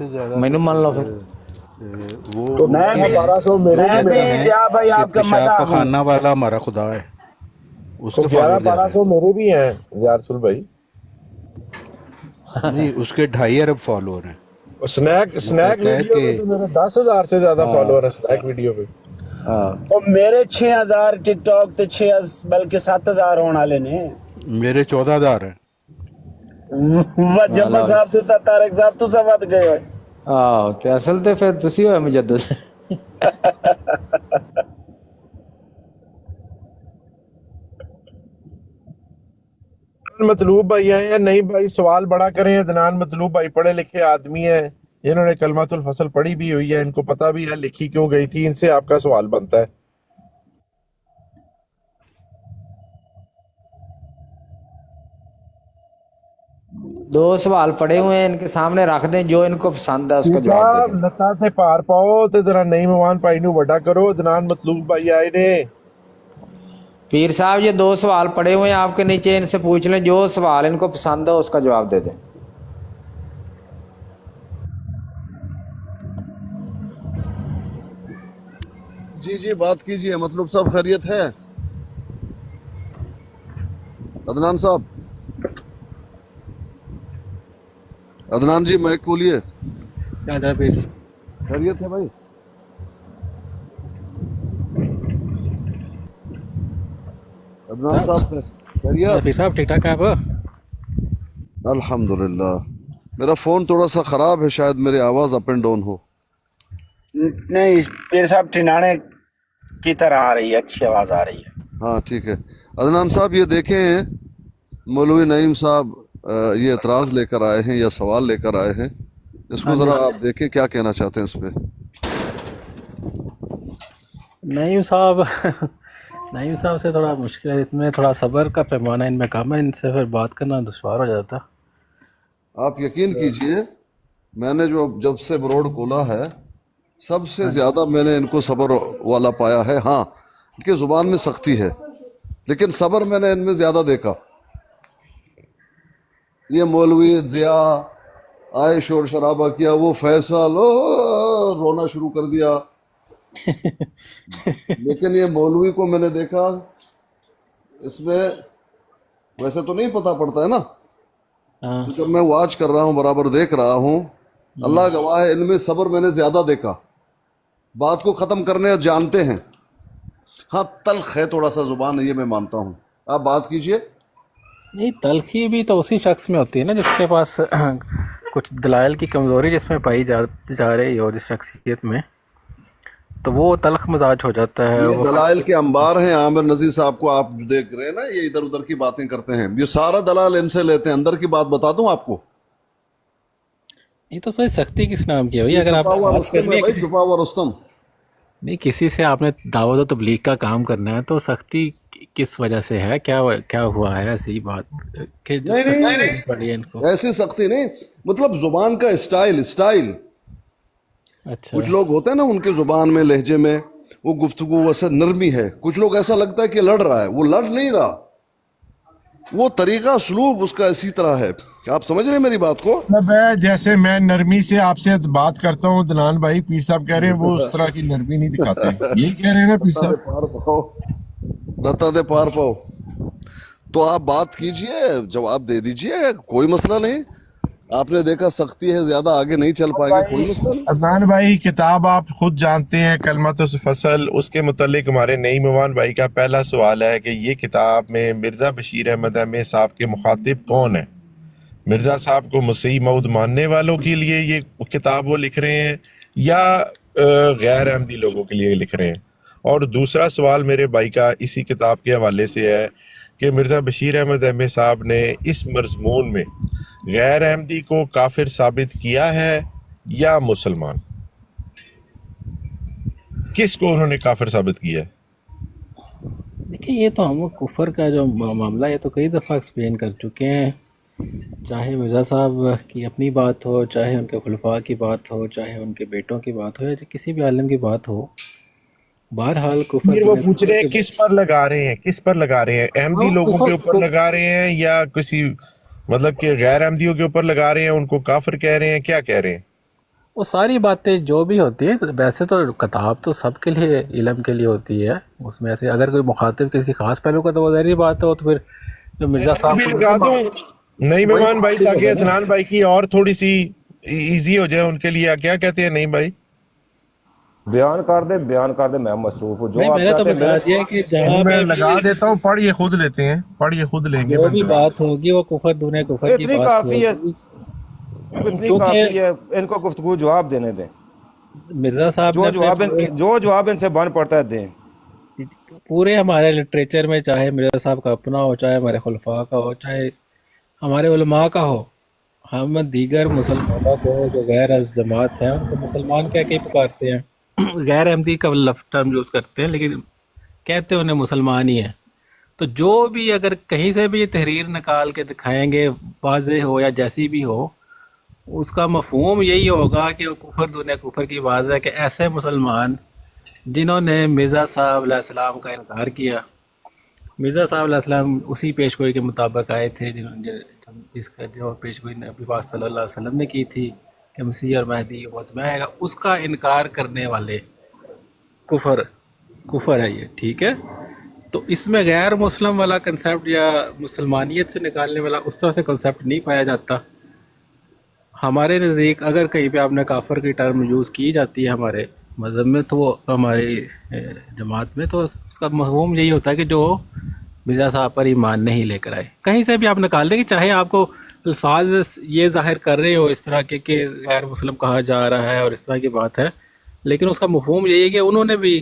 سے زیادہ مینو مان لو پھر وہ تو ان کے ہیں 1100 میرے وہ بھی کہتے ہیں ہیں کہ پیشاب پخانہ والا ہمارا خدا ہے، اس تو کے 11 فالوور زیادہ 1200 میرے بھی ہیں زیارسل بھائی. ہیں. نہیں، اس کے 2.5 ارب فالوور ہیں. اور سنیک وہ سنیک کہتا ہے ویڈیو پہ کہ تو میرے 10,000 سے زیادہ فالوور ہیں سنیک ویڈیو پہ. اور میرے 6000 ٹک ٹاک تے 6 بلکہ 7000 ہونے والے نے. میرے 14,000 ہیں. جمع صاحب تو طارق صاحب تو سب ود گئے ہوئے. تے اصل تے پھر تسی ہوئے مجدد. مطلوب بھائی آئے ہیں. نہیں بھائی سوال بڑا کریں. عدنان مطلوب بھائی پڑھے لکھے آدمی ہیں، انہوں نے کلمۃ الفصل پڑھی بھی ہوئی ہے، ان کو پتہ بھی ہے لکھی کیوں گئی تھی. ان سے آپ کا سوال بنتا ہے. دو سوال پڑے ہوئے ہیں ان کے سامنے رکھ دیں، جو ان کو پسند ہے اس کا ٹھیک جواب دے ہے، دیں. لتا سے پار پاؤ تے ذرا نئی مہمان بھائی نو وڈا کرو. عدنان مطلوب بھائی آئے نے. پیر صاحب یہ دو سوال پڑے ہوئے ہیں آپ کے نیچے، ان سے پوچھ لیں جو سوال ان کو پسند ہے اس کا جواب دے دیں. جی جی بات کیجئے. مطلب صاحب خیریت ہے؟ عدنان صاحب، عدنان جی مائک کھولیے. خیریت ہے بھائی؟ عدنان صاحب خیریت؟ صاحب ٹھیک ٹھاک ہے آپ؟ الحمدللہ. میرا فون تھوڑا سا خراب ہے، شاید میری آواز اپ اینڈ ڈاؤن ہو. نہیں پیر صاحب ٹھنانے کی طرح آ رہی ہے، اچھی آواز آ رہی ہے. ہاں ٹھیک ہے. عدنان صاحب یہ دیکھیں، مولوی نعیم صاحب یہ اعتراض لے کر آئے ہیں یا سوال لے کر آئے ہیں، اس کو ذرا آپ دیکھیں کیا کہنا چاہتے ہیں اس پہ. نعیم صاحب سے تھوڑا مشکل ہے، اس میں تھوڑا صبر کا پیمانہ ان میں کم ہے، ان سے پھر بات کرنا دشوار ہو جاتا. آپ یقین کیجئے، میں نے جب سے بروڈ کھولا ہے سب سے زیادہ میں نے ان کو صبر والا پایا ہے. ہاں ان کی زبان میں سختی ہے لیکن صبر میں نے ان میں زیادہ دیکھا. یہ مولوی ضیاء آئے شور شرابہ کیا، وہ فیصل رونا شروع کر دیا. لیکن یہ مولوی کو میں نے دیکھا، اس میں ویسے تو نہیں پتہ پڑتا ہے نا، جب میں واچ کر رہا ہوں برابر دیکھ رہا ہوں، اللہ گواہ ہے ان میں صبر میں نے زیادہ دیکھا. بات کو ختم کرنے جانتے ہیں. ہاں تلخ ہے تھوڑا سا زبان، یہ میں مانتا ہوں. آپ بات کیجئے. نہیں، تلخی بھی تو اسی شخص میں ہوتی ہے نا جس کے پاس کچھ دلائل کی کمزوری جس میں پائی جا رہی ہو جس شخصیت میں، تو وہ تلخ مزاج ہو جاتا ہے. یہ دلائل کے انبار ہیں. عامر نذیر صاحب کو آپ دیکھ رہے ہیں نا، یہ ادھر ادھر کی باتیں کرتے ہیں، یہ سارا دلائل ان سے لیتے ہیں. اندر کی بات بتا دوں آپ کو، یہ تو پھر سختی کس نام کی ہے بھائی؟ یہ اگر آپ چھپا ہوا بات رستم کرنی ہے ہے بھائی، چھپا ہوا رستم. نہیں، کسی سے آپ نے دعوت و تبلیغ کا کام کرنا ہے تو سختی کس وجہ سے ہے؟ کیا ہوا ہے ایسی بات کہ نہیں پڑی ہے ان کو؟ ایسی سختی نہیں، مطلب زبان کا اسٹائل. اچھا، کچھ لوگ ہوتے ہیں نا ان کے زبان میں لہجے میں وہ گفتگو ویسے نرمی ہے، کچھ لوگ ایسا لگتا ہے کہ لڑ رہا ہے، وہ لڑ نہیں رہا، وہ طریقہ اسلوب اس کا اسی طرح ہے. آپ سمجھ رہے ہیں میری بات کو؟ جیسے میں نرمی سے آپ سے بات کرتا ہوں عدنان بھائی، پیر صاحب کہہ رہے ہیں وہ اس طرح کی نرمی نہیں دکھاتے. یہی کہہ رہے ہیں نا پیر لتا دے صاحب؟ پار پاؤ، لتا دے پار پاؤ. تو آپ بات کیجئے، جواب دے دیجئے، کوئی مسئلہ نہیں. آپ نے دیکھا سختی ہے زیادہ، آگے نہیں چل پائیں گے، کوئی مسئلہ نہیں. عدنان بھائی کتاب آپ خود جانتے ہیں کلمۃ الفصل، اس کے متعلق ہمارے نئی مہمان بھائی کا پہلا سوال ہے کہ یہ کتاب میں مرزا بشیر احمد احمد صاحب کے مخاطب کون ہیں؟ مرزا صاحب کو مسیح موعود ماننے والوں کے لیے یہ کتاب وہ لکھ رہے ہیں یا غیر احمدی لوگوں کے لیے لکھ رہے ہیں؟ اور دوسرا سوال میرے بھائی کا اسی کتاب کے حوالے سے ہے کہ مرزا بشیر احمد احمد صاحب نے اس مضمون میں غیر احمدی کو کافر ثابت کیا ہے یا مسلمان؟ کس کو انہوں نے کافر ثابت کیا ہے؟ دیکھیں یہ تو ہم کفر کا جو معاملہ ہے تو کئی دفعہ ایکسپلین کر چکے ہیں، چاہے مرزا صاحب کی اپنی بات ہو، چاہے ان کے خلفاء کی بات ہو، چاہے ان کے بیٹوں کی بات ہو، یا کسی بھی عالم کی بات ہو، بہرحال کفر پھر وہ پوچھ رہے ہیں کس پر لگا رہے ہیں، کس پر لگا رہے ہیں؟ احمدی لوگوں کے اوپر لگا رہے ہیں یا کسی مطلب کہ غیر احمدیوں کے اوپر لگا رہے ہیں، ان کو کافر کہہ رہے ہیں، کیا کہہ رہے ہیں؟ وہ ساری باتیں جو بھی ہوتی ہیں، ویسے تو کتاب تو سب کے لیے علم کے لیے ہوتی ہے، اس میں سے اگر کوئی مخاطب کسی خاص پہلو کا تو وہ ظاہری بات ہے، تو پھر جو مرزا صاحب بھی لگا دوں نہیں وہی مہمان بھائی، مخاطب تاکہ ہوگا نا۔ عدنان بھائی کی اور تھوڑی سی ایزی ہو جائے ان کے لیے. کیا کہتے ہیں نہیں بھائی؟ بیان کر دے، میں مصروف ہوں. جو نہیں، آپ میں نے تو چاہتے ہیں بتا دیا کہ جہاں میں پہ لگا بھی دیتا ہوں، پڑھیے خود لیتے ہیں، پڑھیے خود لیں گے. جو میں بھی انتظار بات ہوگی وہ کفر دون کفر کی اتنی بات کافی ہے، ہوگی، اتنی کیونکہ کافی ہے. ان کو گفتگو جواب دینے دیں. مرزا صاحب نے اپنے جو جواب ان سے بن پڑتا ہے دیں. پورے ہمارے لٹریچر میں، چاہے مرزا صاحب کا اپنا ہو، چاہے ہمارے خلفاء کا ہو، چاہے ہمارے علماء کا ہو، ہم دیگر مسلمانوں کو جو غیر از جماعت ہیں ان کو مسلمان کہہ کے ہی پکارتے ہیں، غیر احمدی کا لفظ ٹرم یوز کرتے ہیں لیکن کہتے انہیں مسلمان ہی ہیں. تو جو بھی اگر کہیں سے بھی یہ تحریر نکال کے دکھائیں گے، واضح ہو یا جیسی بھی ہو، اس کا مفہوم یہی ہوگا کہ وہ کفر دون کفر کی بات ہے، کہ ایسے مسلمان جنہوں نے مرزا صاحب علیہ السلام کا انکار کیا. مرزا صاحب علیہ السلام اسی پیش گوئی کے مطابق آئے تھے جس کا جو پیش گوئی نبی پاک صلی اللہ علیہ وسلم نے کی تھی کہ مسیح اور مہدی وقت میں آئے گا، اس کا انکار کرنے والے کفر ہے یہ، ٹھیک ہے. تو اس میں غیر مسلم والا کنسیپٹ یا مسلمانیت سے نکالنے والا اس طرح سے کنسیپٹ نہیں پایا جاتا. ہمارے نزدیک اگر کہیں پہ آپ نے کافر کی ٹرم یوز کی جاتی ہے ہمارے مذہب میں، تو وہ ہماری جماعت میں، تو اس کا مفہوم یہی ہوتا ہے کہ جو مرزا صاحب پر ایمان نہیں لے کر آئے. کہیں سے بھی آپ نکال دیں کہ چاہے آپ کو الفاظ یہ ظاہر کر رہے ہو اس طرح کے کہ غیر مسلم کہا جا رہا ہے اور اس طرح کی بات ہے، لیکن اس کا مفہوم یہی ہے کہ انہوں نے بھی،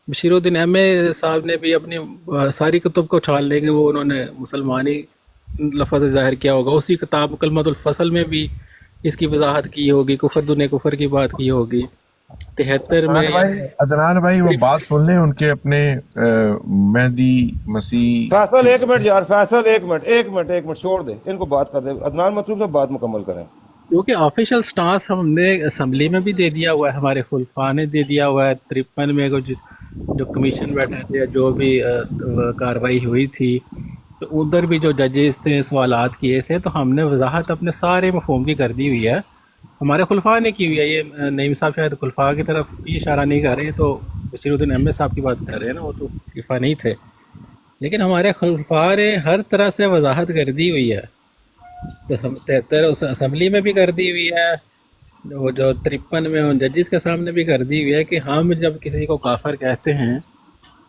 بشیر الدین احمد صاحب نے بھی اپنی ساری کتب کو چھان لیں گے، وہ انہوں نے مسلمانی لفظ ظاہر کیا ہوگا. اسی کتاب کلمۃ الفصل میں بھی اس کی وضاحت کی ہوگی، کفر دون کفر کی بات کی ہوگی. 73 میں عدنان بھائی وہ بات سن لیں ان کے اپنے مہدی مسیح. فیصل ایک منٹ یار، فیصل ایک منٹ چھوڑ دے ان کو، بات کر دے. عدنان مطلوب سے بات مکمل کریں. کیونکہ آفیشیل سٹانس ہم نے اسمبلی میں بھی دے دیا ہوا ہے، ہمارے خلفاء نے دے دیا ہوا ہے. 53 میں جو کمیشن بیٹھے تھے، جو بھی کاروائی ہوئی تھی، تو ادھر بھی جو ججز تھے سوالات کیے تھے، تو ہم نے وضاحت اپنے سارے مفہوم کی کر دی ہوئی ہے. ہمارے خلفاء نے کی ہوئی ہے. یہ نعیم صاحب شاید خلفاء کی طرف بھی اشارہ نہیں کر رہے، تو بشیر الدین احمد صاحب کی بات کر رہے ہیں نا، وہ تو خلفاء نہیں تھے. لیکن ہمارے خلفاء نے ہر طرح سے وضاحت کر دی ہوئی ہے. 73 اس اسمبلی میں بھی کر دی ہوئی ہے، وہ جو 53 میں ان ججز کے سامنے بھی کر دی ہوئی ہے کہ ہم جب کسی کو کافر کہتے ہیں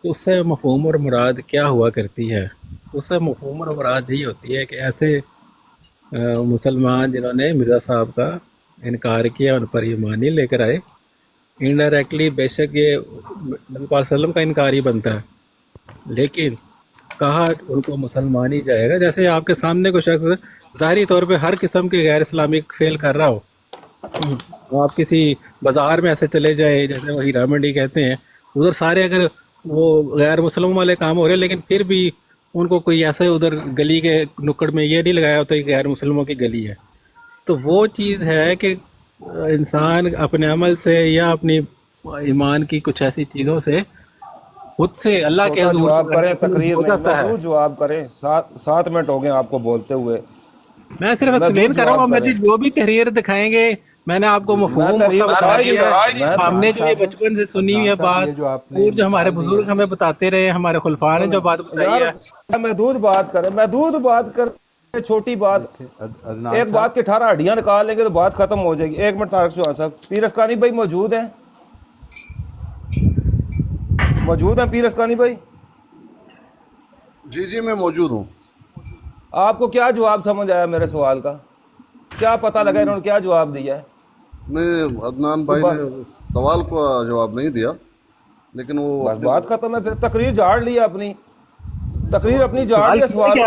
تو اس سے مفہوم اور مراد کیا ہوا کرتی ہے. اس سے مفہوم اور مراد یہی ہوتی ہے کہ ایسے مسلمان جنہوں نے مرزا صاحب کا انکار کیا، ان پر ایمان نہیں لے کر آئے. انڈائریکٹلی بے شک یہ نبی پاک صلی اللہ علیہ وسلم کا انکار ہی بنتا ہے، لیکن کہا ان کو مسلمان ہی جائے گا. جیسے آپ کے سامنے کوئی شخص ظاہری طور پہ ہر قسم کے غیر اسلامک فیل کر رہا ہو، وہ آپ کسی بازار میں ایسے چلے جائیں، جیسے وہ ہیرا منڈی کہتے ہیں، ادھر سارے اگر وہ غیر مسلموں والے کام ہو رہے، لیکن پھر بھی ان کو کوئی ایسے ادھر گلی کے نکڑ میں یہ نہیں لگایا ہوتا کہ غیر مسلموں کی گلی ہے. تو وہ چیز ہے کہ انسان اپنے عمل سے یا اپنی ایمان کی کچھ ایسی چیزوں سے خود سے اللہ کے حضور جواب کریں، تقریر ہو نہیں، جاتا ہے. محدود جواب کریں. 7 منٹ ہو گئے آپ کو بولتے ہوئے. میں صرف ایکسپلین کر رہا ہوں. میری جو بھی تحریر دکھائیں گے، میں نے آپ کو مفہوم اس کا بتا دیا ہے. ہم نے جو یہ بچپن سے سنی ہوئی ہے بات، اور جو ہمارے بزرگ ہمیں بتاتے رہے، ہمارے خلفاء نے جو بات بتائی ہے، محدود بات کریں، چھوٹی بات. ایک بات کے 18 ہڈیاں نکال لیں گے تو بات ختم ہو جائے گی. 1 منٹ طارق چوہان صاحب. پیر اسکانی بھائی موجود ہیں پیر اسکانی بھائی؟ جی میں موجود ہوں. آپ کو کیا جواب سمجھ آیا میرے سوال کا؟ کیا پتہ لگا انہوں نے کیا جواب دیا ہے؟ نہیں، عدنان بھائی نے سوال کو جواب نہیں دیا، لیکن وہ بس بات ختم ہے. پھر تقریر جھاڑ لی اپنی جھاڑ لیا. سوال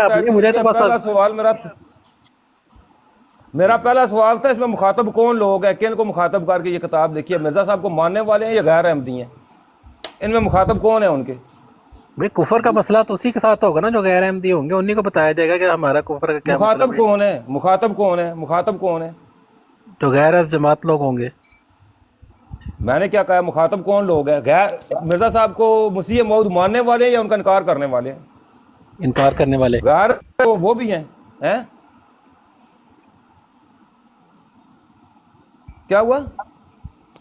میرا پہلا سوال تھا، اس میں مخاطب کون لوگ ہیں، کن کو مخاطب کر کے یہ کتاب لکھی ہے؟ مرزا صاحب کو ماننے والے ہیں یا غیر احمدی ہیں؟ ان میں مخاطب کون ہے ان کے؟ بھئی کفر کا مسئلہ تو اسی کے ساتھ ہوگا نا، جو غیر احمدی ہوں گے انہی کو بتایا جائے گا کہ ہمارا کفر کا کیا مخاطب مطلب ہے. مخاطب کون ہے؟ جو غیر از جماعت لوگ ہوں گے. میں نے کیا کہا؟ مخاطب کون لوگ ہیں؟ مرزا صاحب کو مسیح موعود ماننے والے ہیں یا ان کا انکار کرنے والے ہیں؟ انکار کرنے والے. غیر وہ بھی ہیں. کیا ہوا؟